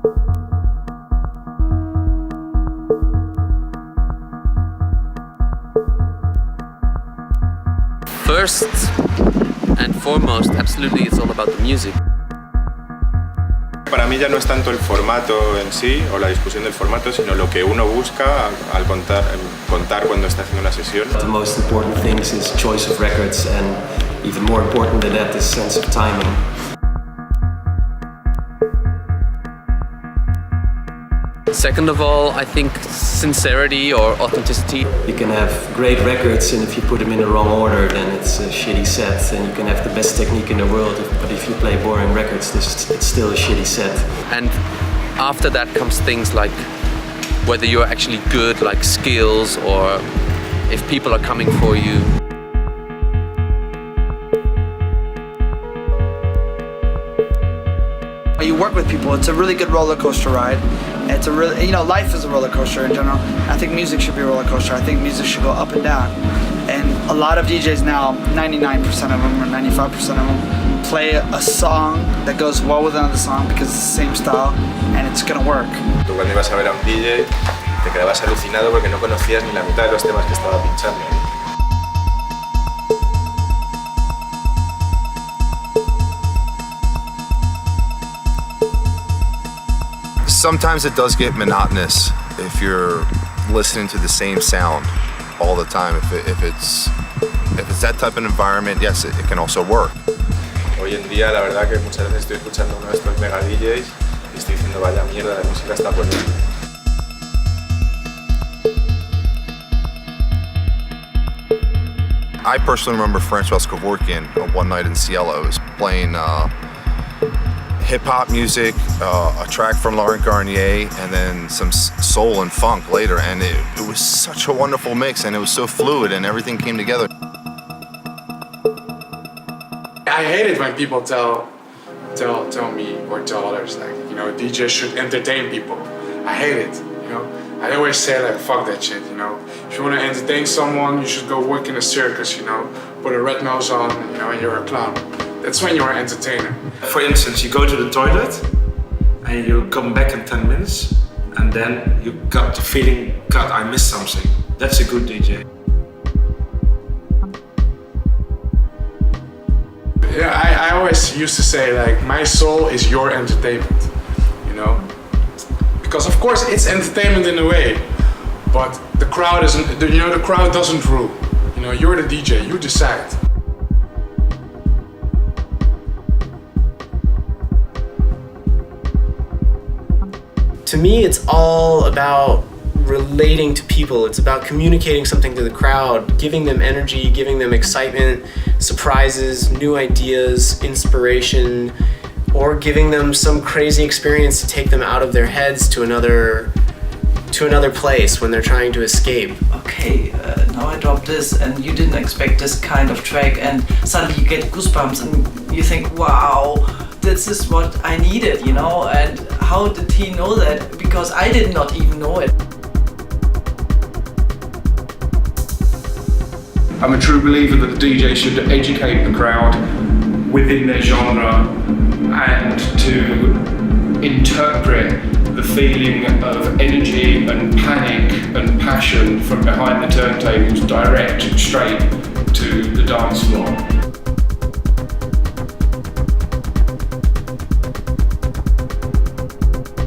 Speaker 10: First and foremost, absolutely, it's all about the music.
Speaker 27: Para mí ya no es tanto el formato en sí o la discusión del formato, sino lo que uno busca al contar cuando está haciendo una sesión.
Speaker 28: The most important things is choice of records, and even more important than that is sense of timing.
Speaker 10: Second of all, I think sincerity or authenticity.
Speaker 28: You can have great records, and if you put them in the wrong order, then it's a shitty set. And you can have the best technique in the world, but if you play boring records, it's still a shitty set.
Speaker 10: And after that comes things like whether you're actually good, like skills, or if people are coming for you.
Speaker 29: You work with people, it's a really good roller coaster ride. It's a really, life is a roller coaster in general. I think music should be a roller coaster. I think music should go up and down. And a lot of DJs now, 99% of them or 95% of them, play a song that goes well with another song because it's the same style and it's gonna work.
Speaker 27: Tú cuando ibas a ver a un DJ te quedabas alucinado porque no conocías ni la mitad de los temas que estaba pinchando.
Speaker 3: Sometimes it does get monotonous if you're listening to the same sound all the time. If it's that type of environment, yes, it can also work.
Speaker 27: Hoy en día la verdad que muchas veces estoy escuchando uno de estos mega DJs y estoy diciendo vaya mierda de música está poniendo.
Speaker 3: I personally remember Francois Kevorkian one night in Cielo. He was playing hip-hop music, a track from Laurent Garnier, and then some soul and funk later, and it was such a wonderful mix, and it was so fluid, and everything came together.
Speaker 5: I hate it when people tell me or tell others like, DJs should entertain people. I hate it, I always say like, fuck that shit, If you want to entertain someone, you should go work in a circus, put a red nose on, and you're a clown. That's when you're an entertainer.
Speaker 23: For instance, you go to the toilet and you come back in 10 minutes and then you got the feeling, God, I missed something. That's a good DJ.
Speaker 5: Yeah, I always used to say like, my soul is your entertainment, Because of course it's entertainment in a way, but the crowd isn't, the crowd doesn't rule. You're the DJ, you decide.
Speaker 28: To me, it's all about relating to people. It's about communicating something to the crowd, giving them energy, giving them excitement, surprises, new ideas, inspiration, or giving them some crazy experience to take them out of their heads to another place when they're trying to escape.
Speaker 29: Okay, now I dropped this and you didn't expect this kind of track, and suddenly you get goosebumps and you think, wow, this is what I needed, and how did he know that? Because I did not even know it.
Speaker 23: I'm a true believer that the DJ should educate the crowd within their genre and to interpret the feeling of energy and panic and passion from behind the turntables direct straight to the dance floor.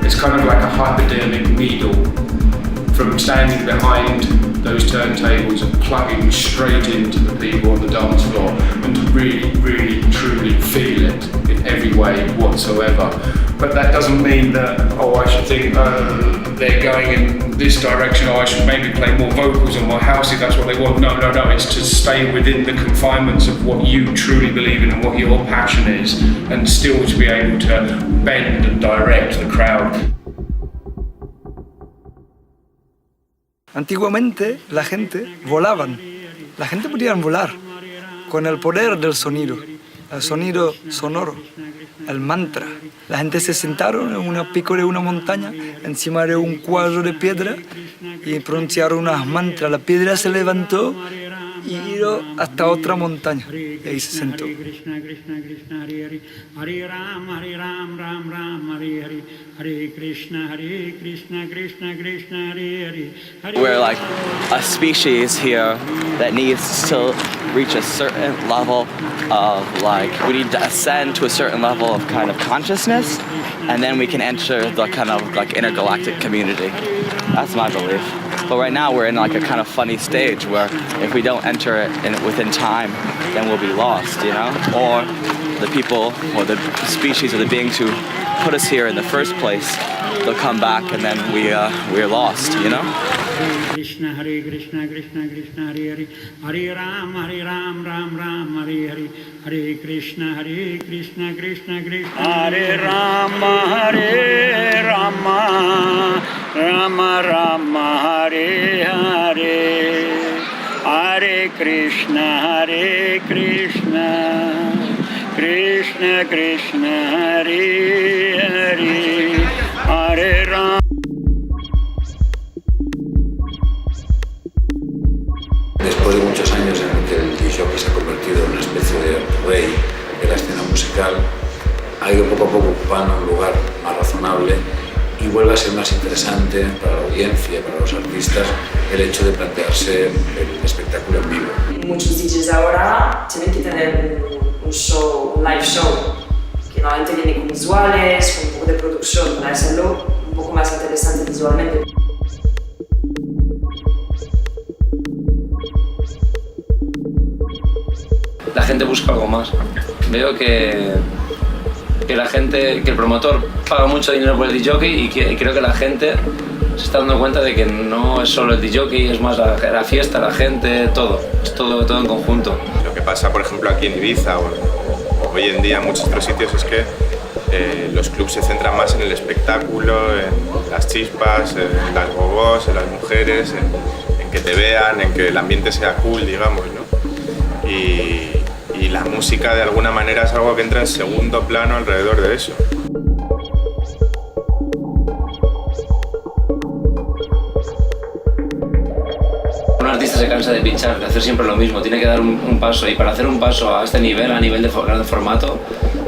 Speaker 23: It's kind of like a hypodermic needle from standing behind those turntables and plugging straight into the people on the dance floor and to really, really, truly feel it in every way whatsoever. But that doesn't mean that, I should think they're going in this direction, I should maybe play more vocals and more housey, that's what they want. No, it's to stay within the confinements of what you truly believe in and what your passion is, and still to be able to bend and direct the crowd.
Speaker 29: Antiguamente la gente volaban. La gente podía volar con el poder del sonido, el sonido sonoro, el mantra. La gente se sentaron en una pico de una montaña, encima de un cuadro de piedra, y pronunciaron unas mantras. La piedra se levantó y ido hasta otra montaña, y ahí se sentó.
Speaker 20: We're like a species here that needs to reach a certain level of we need to ascend to a certain level of kind of consciousness, and then we can enter the kind of intergalactic community. That's my belief. But right now we're in a kind of funny stage where if we don't enter it within time, then we'll be lost, Or the people or the species or the beings who put us here in the first place, they'll come back and then we're lost,
Speaker 6: Krishna Krishna Krishna Hare Hare, Hare Ram Ram Ram Hare Hare, Hare Krishna Krishna Krishna Hare Rama Rama Rama Hare Hare, Hare Krishna Krishna Krishna Hare Hare, Hare Rama.
Speaker 7: Después de muchos años en el que el DJ se ha convertido en una especie de rey de la escena musical, ha ido poco a poco ocupando un lugar más razonable y vuelve a ser más interesante para la audiencia, para los artistas, el hecho de plantearse el espectáculo en vivo.
Speaker 9: Muchos DJs ahora tienen que tener un show, un live show, que normalmente viene con visuales, con un poco de producción para hacerlo un poco más interesante visualmente.
Speaker 14: La gente busca algo más. Veo que la gente, que el promotor paga mucho dinero por el DJ y creo que la gente se está dando cuenta de que no es solo el DJ, es más la fiesta, la gente, todo. Es todo en conjunto.
Speaker 27: Lo que pasa, por ejemplo, aquí en Ibiza o hoy en día en muchos otros sitios es que los clubs se centran más en el espectáculo, en las chispas, en las gogos, en las mujeres, en que te vean, en que el ambiente sea cool, digamos, ¿no? Y la música de alguna manera es algo que entra en segundo plano alrededor de eso.
Speaker 14: Un artista se cansa de pinchar, de hacer siempre lo mismo, tiene que dar un paso, y para hacer un paso a este nivel, a nivel de gran formato,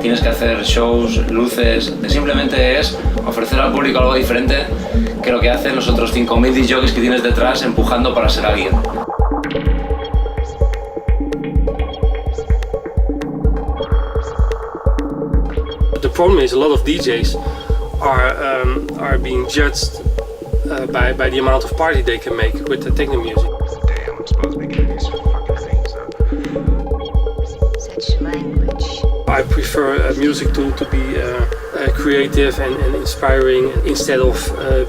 Speaker 14: tienes que hacer shows, luces, simplemente es ofrecer al público algo diferente que lo que hacen los otros 5.000 DJs que tienes detrás empujando para ser alguien.
Speaker 15: The problem is a lot of DJs are being judged by the amount of party they can make with the techno music.
Speaker 16: Damn, I'm supposed to be getting these fucking things up. Such language.
Speaker 15: I prefer music to be creative and inspiring instead of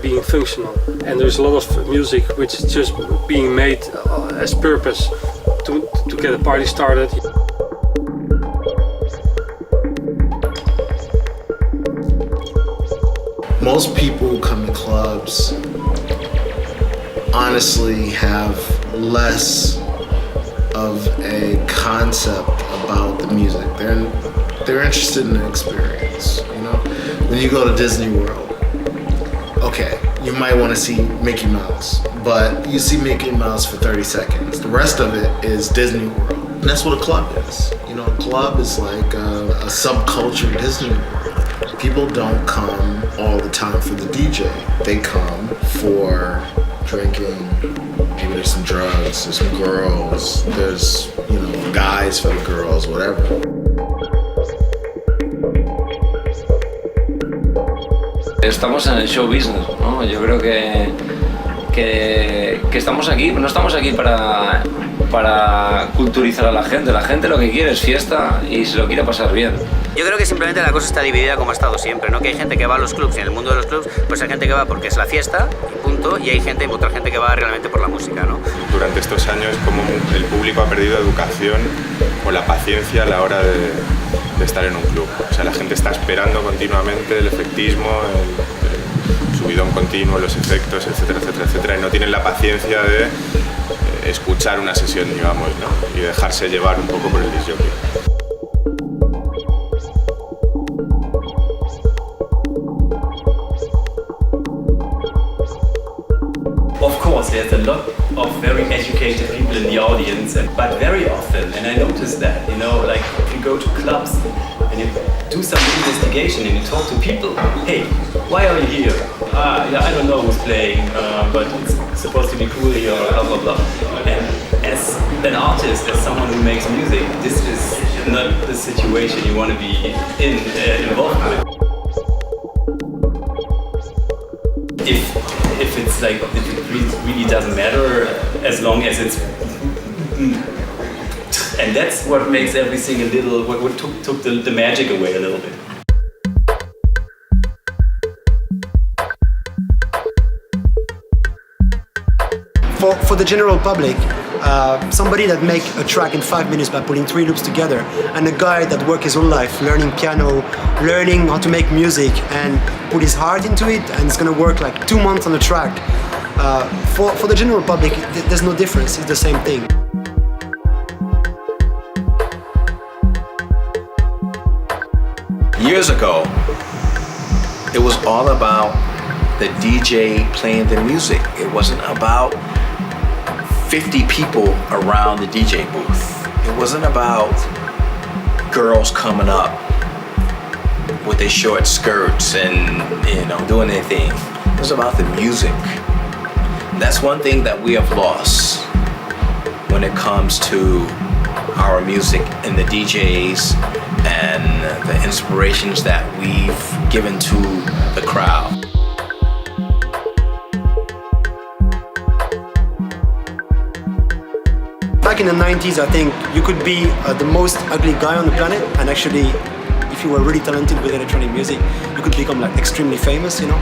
Speaker 15: being functional. And there's a lot of music which is just being made as purpose to get a party started.
Speaker 22: Most people who come to clubs honestly have less of a concept about the music. They're interested in the experience, you know? When you go to Disney World, okay, you might want to see Mickey Mouse, but you see Mickey Mouse for 30 seconds. The rest of it is Disney World. And that's what a club is. You know, a club is like a subculture of Disney World. People don't come all the time for the DJ. They come for drinking, maybe there's some drugs, there's some girls, there's, you know, guys for the girls, whatever.
Speaker 14: Estamos en el show business, ¿no? Yo creo que estamos aquí, no estamos aquí para culturizar a la gente lo que quiere es fiesta y se lo quiere pasar bien.
Speaker 29: Yo creo que simplemente la cosa está dividida como ha estado siempre, ¿no? Que hay gente que va a los clubs y en el mundo de los clubs pues hay gente que va porque es la fiesta y punto, y hay otra gente que va realmente por la música, ¿no?
Speaker 27: Durante estos años como el público ha perdido educación o la paciencia a la hora de estar en un club. O sea, la gente está esperando continuamente el efectismo, el subidón continuo, los efectos, etcétera, etcétera, etcétera, y no tienen la paciencia de escuchar una sesión, digamos, ¿no? Y dejarse llevar un poco por el disc jockey.
Speaker 24: Of course, there's a lot of very educated people in the audience, but very often, and I noticed that, you know, like if you go to clubs and you do some investigation and you talk to people, hey, why are you here? Yeah, I don't know who's playing, but it's supposed to be cool here, blah blah blah. And as an artist, as someone who makes music, this is not the situation you want to be involved with. If it's like, it really doesn't matter as long as it's, and that's what makes everything a little, what took the magic away a little bit.
Speaker 1: For the general public, somebody that make a track in 5 minutes by putting 3 loops together, and a guy that worked his whole life learning piano, learning how to make music, and put his heart into it, and it's gonna work like 2 months on the track. For the general public, there's no difference. It's the same thing.
Speaker 26: Years ago, it was all about the DJ playing the music. It wasn't about 50 people around the DJ booth. It wasn't about girls coming up with their short skirts and, you know, doing their thing. It was about the music. That's one thing that we have lost when it comes to our music and the DJs and the inspirations that we've given to the crowd.
Speaker 1: Back in the 90s, I think you could be the most ugly guy on the planet, and actually, if you were really talented with electronic music, you could become like extremely famous, you know.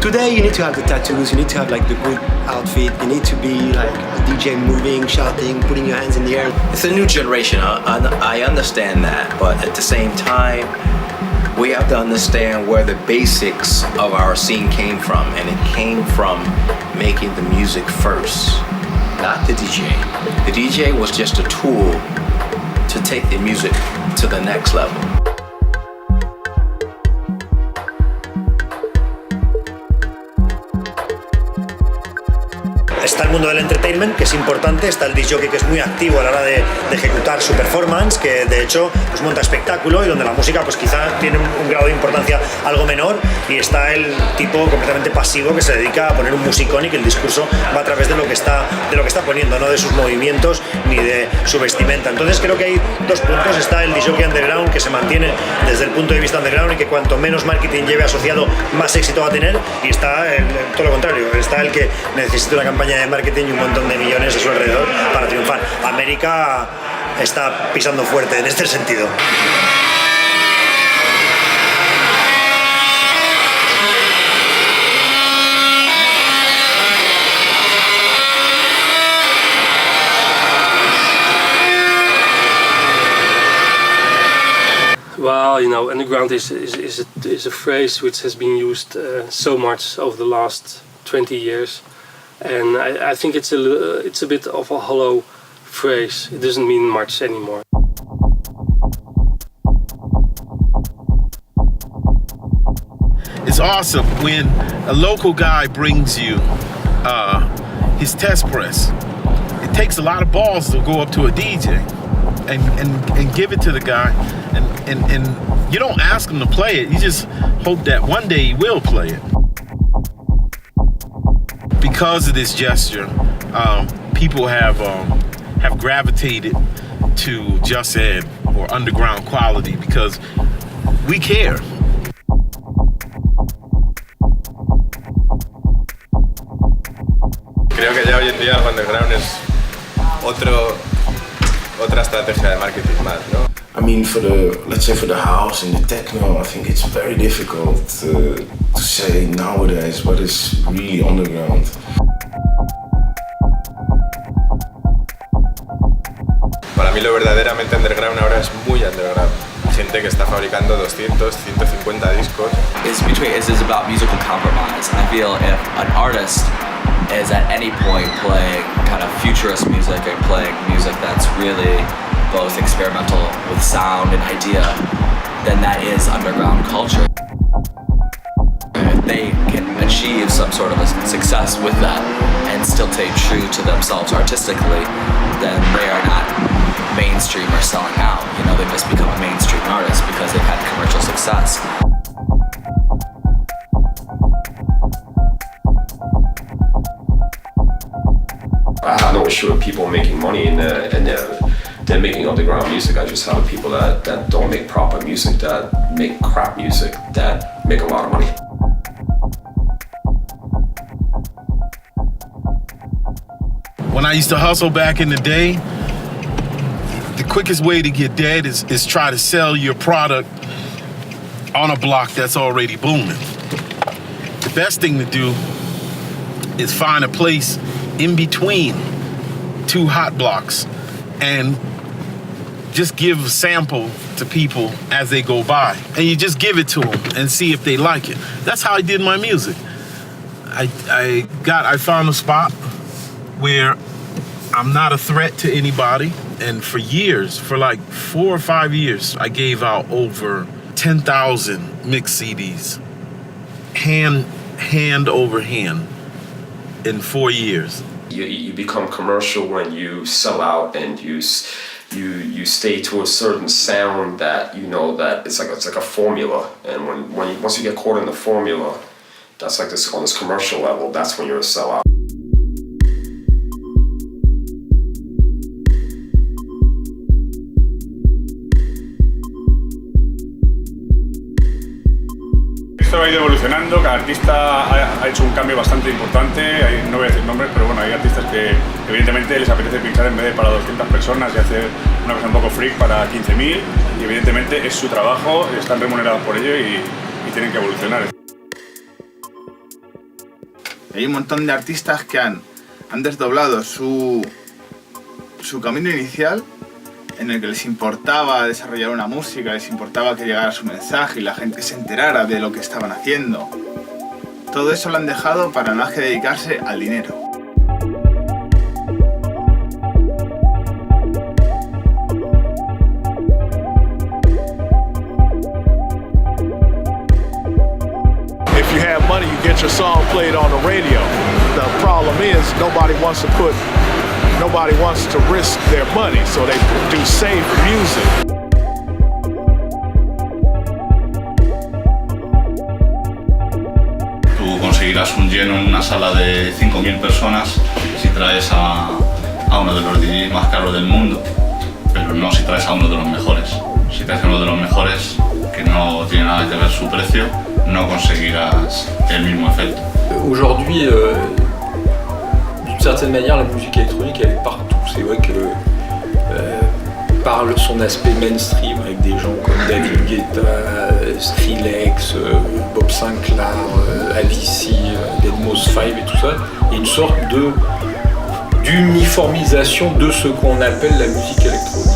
Speaker 1: Today, you need to have the tattoos, you need to have like the good outfit, you need to be like a DJ moving, shouting, putting your hands in the air.
Speaker 26: It's a new generation, I understand that, but at the same time, we have to understand where the basics of our scene came from, and it came from making the music first, not the DJ. The DJ was just a tool to take the music to the next level.
Speaker 2: Está el mundo del entertainment, que es importante, está el disc jockey, que es muy activo a la hora de ejecutar su performance, que de hecho pues monta espectáculo, y donde la música pues quizá tiene un grado de importancia algo menor, y está el tipo completamente pasivo que se dedica a poner un musicón y que el discurso va a través de lo que está poniendo, no de sus movimientos ni de su vestimenta. Entonces creo que hay dos puntos: está el disc jockey underground, que se mantiene desde el punto de vista underground y que cuanto menos marketing lleve asociado, más éxito va a tener, y está todo lo contrario, está el que necesita una campaña de marketing y un montón de millones a su alrededor para triunfar. América está pisando fuerte en este sentido.
Speaker 15: Well, you know, underground is a phrase which has been used so much over the last 20 years. And I think it's a bit of a hollow phrase. It doesn't mean much anymore.
Speaker 4: It's awesome when a local guy brings you his test press. It takes a lot of balls to go up to a DJ and give it to the guy, and you don't ask him to play it. You just hope that one day he will play it. Because of this gesture, people have gravitated to Just Ed or underground quality because we care.
Speaker 27: Creo que ya hoy en día el underground es otra estrategia de marketing más, ¿no?
Speaker 22: I mean, let's say for the house and the techno, I think it's very difficult to say nowadays what is really underground.
Speaker 27: Para mí lo verdaderamente underground ahora es muy underground. Gente que está fabricando 200, 150 discos.
Speaker 20: It's about musical compromise. I feel if an artist is at any point playing kind of futurist music and playing music that's really both experimental with sound and idea, then that is underground culture. If they can achieve some sort of a success with that and still stay true to themselves artistically, then they are not mainstream or selling out. You know, they've just become a mainstream artist because they've had commercial success.
Speaker 8: I have no issue with people making money and they're making underground music. I just have people that don't make proper music, that make crap music, that make a lot of money.
Speaker 4: When I used to hustle back in the day, the quickest way to get dead is try to sell your product on a block that's already booming. The best thing to do is find a place in between two hot blocks and just give a sample to people as they go by. And you just give it to them and see if they like it. That's how I did my music. I found a spot where I'm not a threat to anybody. And for years, for like 4 or 5 years, I gave out over 10,000 mix CDs. Hand over hand in 4 years.
Speaker 8: You become commercial when you sell out and you stay to a certain sound that you know that it's like a formula, and once you get caught in the formula, that's like this on this commercial level, that's when you're a sellout.
Speaker 10: Esto ha ido evolucionando, cada artista ha hecho un cambio bastante importante, no voy a decir nombres, pero bueno, hay artistas que evidentemente les apetece pinchar en vez de para 200 personas y hacer una cosa un poco freak para 15.000, y evidentemente es su trabajo, están remunerados por ello y tienen que evolucionar.
Speaker 11: Hay un montón de artistas que han desdoblado su camino inicial, en el que les importaba desarrollar una música, les importaba que llegara su mensaje y la gente se enterara de lo que estaban haciendo. Todo eso lo han dejado para nada más que dedicarse al dinero.
Speaker 12: If you have money, you get your song played on the radio. The problem is nobody wants to risk their money, so they do save music.
Speaker 13: Tú conseguirás un lleno en una sala de 5.000 personas si traes a uno de los DJs más caros del mundo, pero no si traes a uno de los mejores. Si traes a uno de los mejores, que no tiene nada que ver su precio, no conseguirás el mismo efecto.
Speaker 17: Aujourd'hui, d'une certaine manière, la musique électronique, elle est partout. C'est vrai que par son aspect mainstream, avec des gens comme David Guetta, Skrillex, Bob Sinclair, Avicii, Deadmau5 et tout ça, il y a une sorte d'uniformisation de ce qu'on appelle la musique électronique.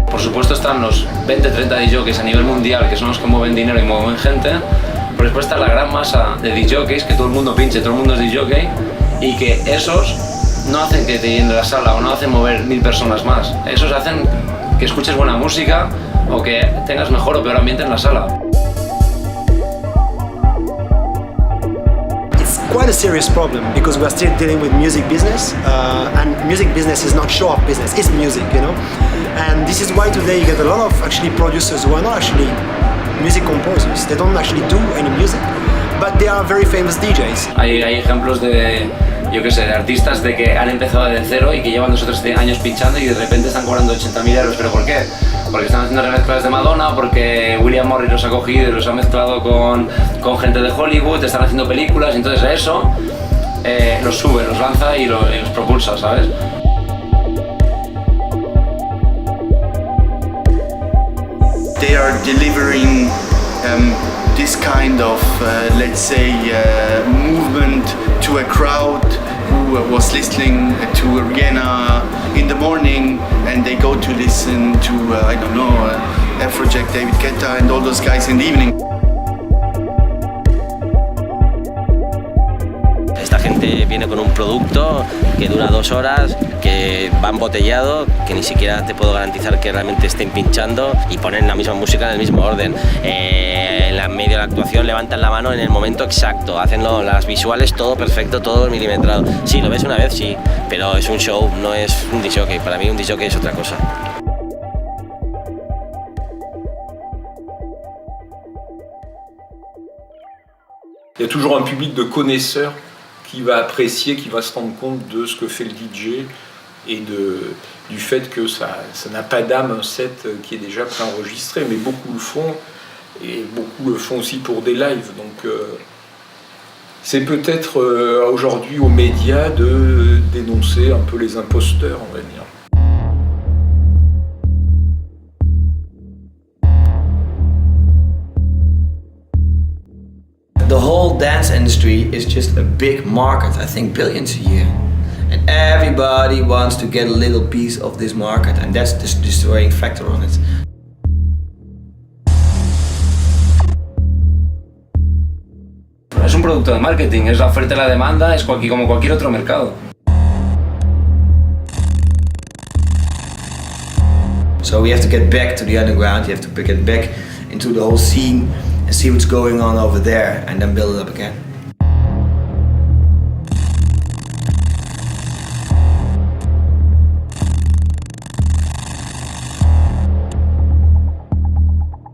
Speaker 14: Por supuesto están los 20-30 DJs a nivel mundial, que son los que mueven dinero y mueven gente, pero después está la gran masa de DJs que todo el mundo pinche, todo el mundo es DJ, y que esos no hacen que te llene la sala o no hacen mover 1000 personas más. Esos hacen que escuches buena música o que tengas mejor o peor ambiente en la sala.
Speaker 1: Quite a serious problem because we are still dealing with music business, and music business is not show-off business, it's music, you know. And this is why today you get a lot of actually producers who are not actually music composers. They don't actually do any music, but they are very famous DJs.
Speaker 14: Hay ejemplos de, yo qué sé, de artistas de que han empezado de cero y que llevan 2 o 3 años pinchando y de repente están cobrando 80.000 euros. ¿Pero por qué? Porque están haciendo remezclas de Madonna, o porque William Morris los ha cogido y los ha mezclado con gente de Hollywood, están haciendo películas, y entonces eso los sube, los lanza y los propulsa, ¿sabes?
Speaker 18: They are delivering this kind of, let's say, movement to a crowd who was listening to Rihanna in the morning, and they go to listen to, I don't know, Afrojack, David Guetta and all those guys in the evening.
Speaker 19: Esta gente viene con un producto que dura 2 horas, que va embotellado, que ni siquiera te puedo garantizar que realmente estén pinchando, y ponen la misma música en el mismo orden. En la medio de la actuación levantan la mano en el momento exacto, hacen las visuales todo perfecto, todo milimetrado. Sí, lo ves una vez, sí, pero es un show, no es un disc jockey. Para mí un disc jockey es otra cosa.
Speaker 17: Il y a toujours un public de connaisseurs qui va apprécier, qui va se rendre compte de ce que fait le DJ et du fait que ça n'a pas d'âme, un set qui est déjà préenregistré, mais beaucoup le font, et beaucoup le font aussi pour des lives. Donc c'est peut-être aujourd'hui aux médias de dénoncer un peu les imposteurs, on va dire.
Speaker 3: whole dance industry is just a big market, I think billions a year. And everybody wants to get a little piece of this market, and that's the destroying factor on it.
Speaker 14: Es un producto de marketing, es la oferta y la demanda, es como cualquier otro mercado.
Speaker 3: So we have to get back to the underground, you have to get back into the whole scene and see what's going on over there and then build it up again.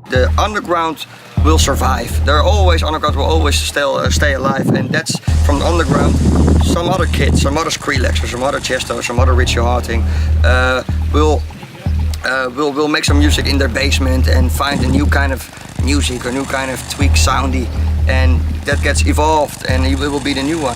Speaker 5: The underground will survive. Underground will always stay alive, and that's from the underground. Some other kid, some other Skrillex, or some other Chesto, some other Richie Hawtin will make some music in their basement and find a new kind of music, a new kind of tweak soundy, and that gets evolved and it will be the new one.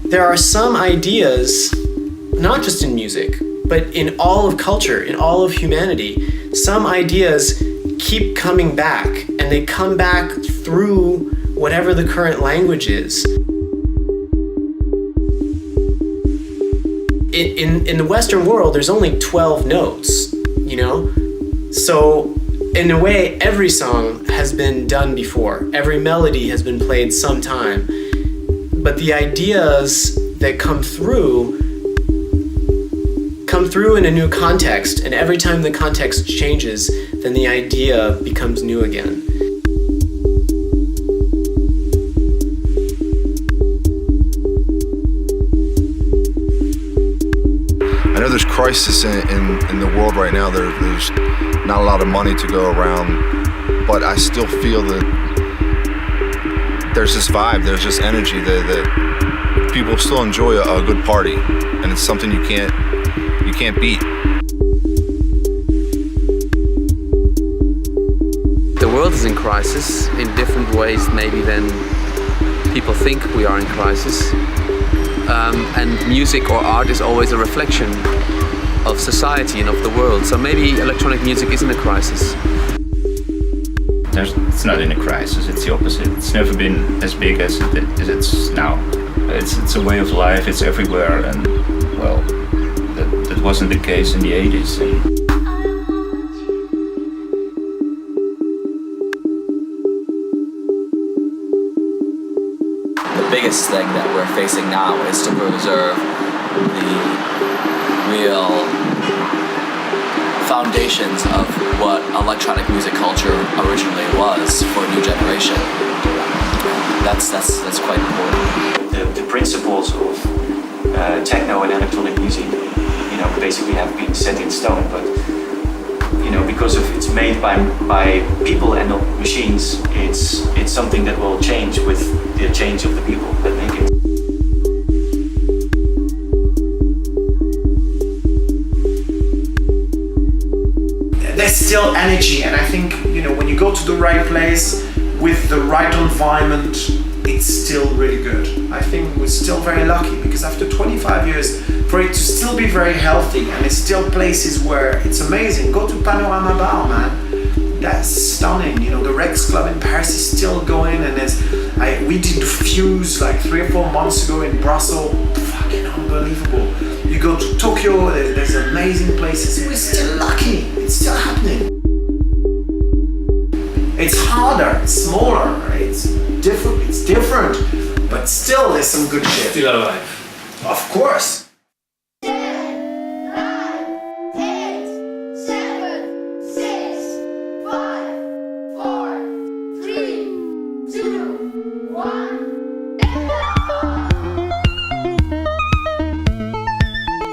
Speaker 1: There are some ideas, not just in music, but in all of culture, in all of humanity, some ideas keep coming back, and they come back through whatever the current language is. In the Western world, there's only 12 notes, you know? So in a way, every song has been done before. Every melody has been played sometime. But the ideas that come through in a new context, and every time the context changes, then the idea becomes new again.
Speaker 6: I know there's crisis in the world right now. There's not a lot of money to go around, but I still feel that there's this vibe, there's this energy that people still enjoy a good party, and it's something you can't beat.
Speaker 7: The world is in crisis in different ways maybe than people think we are in crisis. And music or art is always a reflection of society and of the world. So maybe electronic music isn't a crisis.
Speaker 9: It's not in a crisis, it's the opposite. It's never been as big as it's now. It's a way of life, it's everywhere, and well, that wasn't the case in the 80s.
Speaker 20: The biggest thing that we're facing now is to preserve the real foundations of what electronic music culture originally was for a new generation. That's quite important.
Speaker 21: The principles of techno and electronic music, basically have been set in stone, but because of it's made by people and not machines, it's something that will change with the change of the people that make it.
Speaker 23: There's still energy, and I think when you go to the right place with the right environment, it's still really good. I think we're still very lucky because after 25 years, for it to still be very healthy, and it's still places where it's amazing. Go to Panorama Bar, man. That's stunning. The Rex Club in Paris is still going, and we did the Fuse like 3 or 4 months ago in Brussels. Fucking unbelievable. You go to Tokyo, there's amazing places. We're still lucky. It's still happening. It's harder, it's smaller, right? It's different, but still there's some good shit.
Speaker 9: Still alive.
Speaker 23: Of course.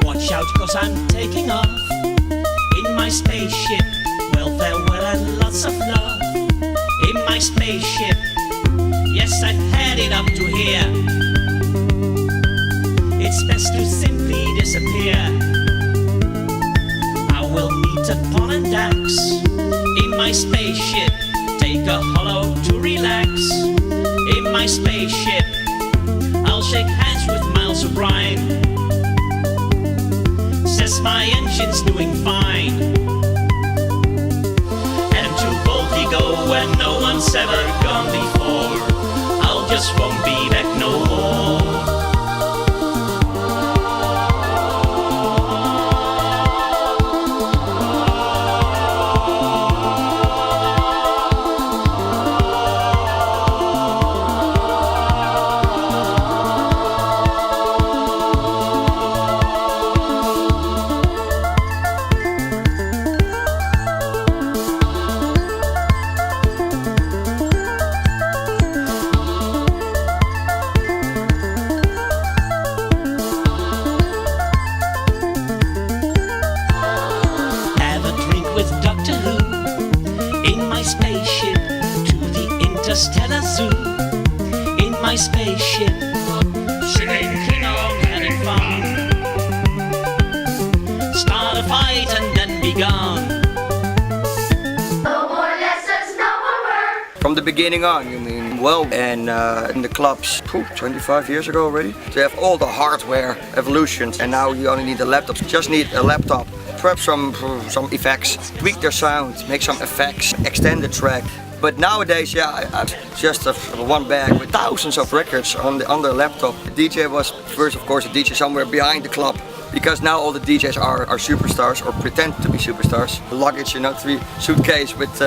Speaker 25: Watch out, 'cause I'm taking off in my spaceship. Well, farewell and lots of love in my spaceship. Yes, I've headed up to here. It's best to simply disappear. I will meet upon and Dax in my spaceship. take a hollow to relax. In my spaceship, I'll shake hands with Miles O'Brien. Says my engine's doing fine. And to boldly go where no one's ever gone before. I'll just won't be back no more. Interstellar zoo in my spaceship, singing King Kong, having fun. Start a fight and then be gone.
Speaker 5: No more lessons, no more work. From the beginning on, you mean? Well, and in the clubs, 25 years ago already. They have all the hardware evolutions, and now you only need a laptop. You just need a laptop. Perhaps some effects, tweak their sound, make some effects, extend the track. But nowadays, yeah, just one bag with thousands of records on the laptop. The DJ was first, of course, a DJ somewhere behind the club, because now all the DJs are superstars or pretend to be superstars. Luggage, 3 suitcases with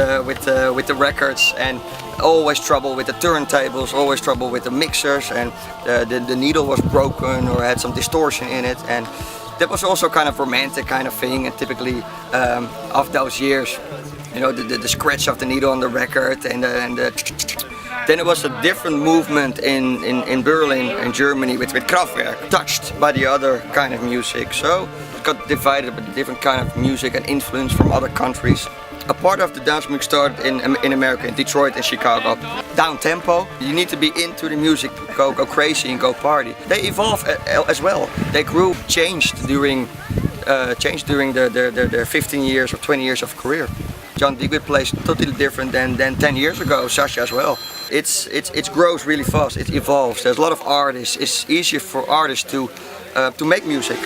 Speaker 5: the records, and always trouble with the turntables, always trouble with the mixers, and the needle was broken or had some distortion in it, and that was also kind of romantic kind of thing, and typically of those years. The scratch of the needle on the record, and then it was a different movement in Berlin, in Germany, with Kraftwerk, touched by the other kind of music. So it got divided by different kind of music and influence from other countries. A part of the dance music started in America, in Detroit and Chicago. Down tempo, you need to be into the music, go crazy and go party. They evolved as well. They grew, changed during their 15 years or 20 years of career. John Digweed plays totally different than 10 years ago, Sasha as well. It grows really fast, it evolves. There's a lot of artists. It's easier for artists to make music.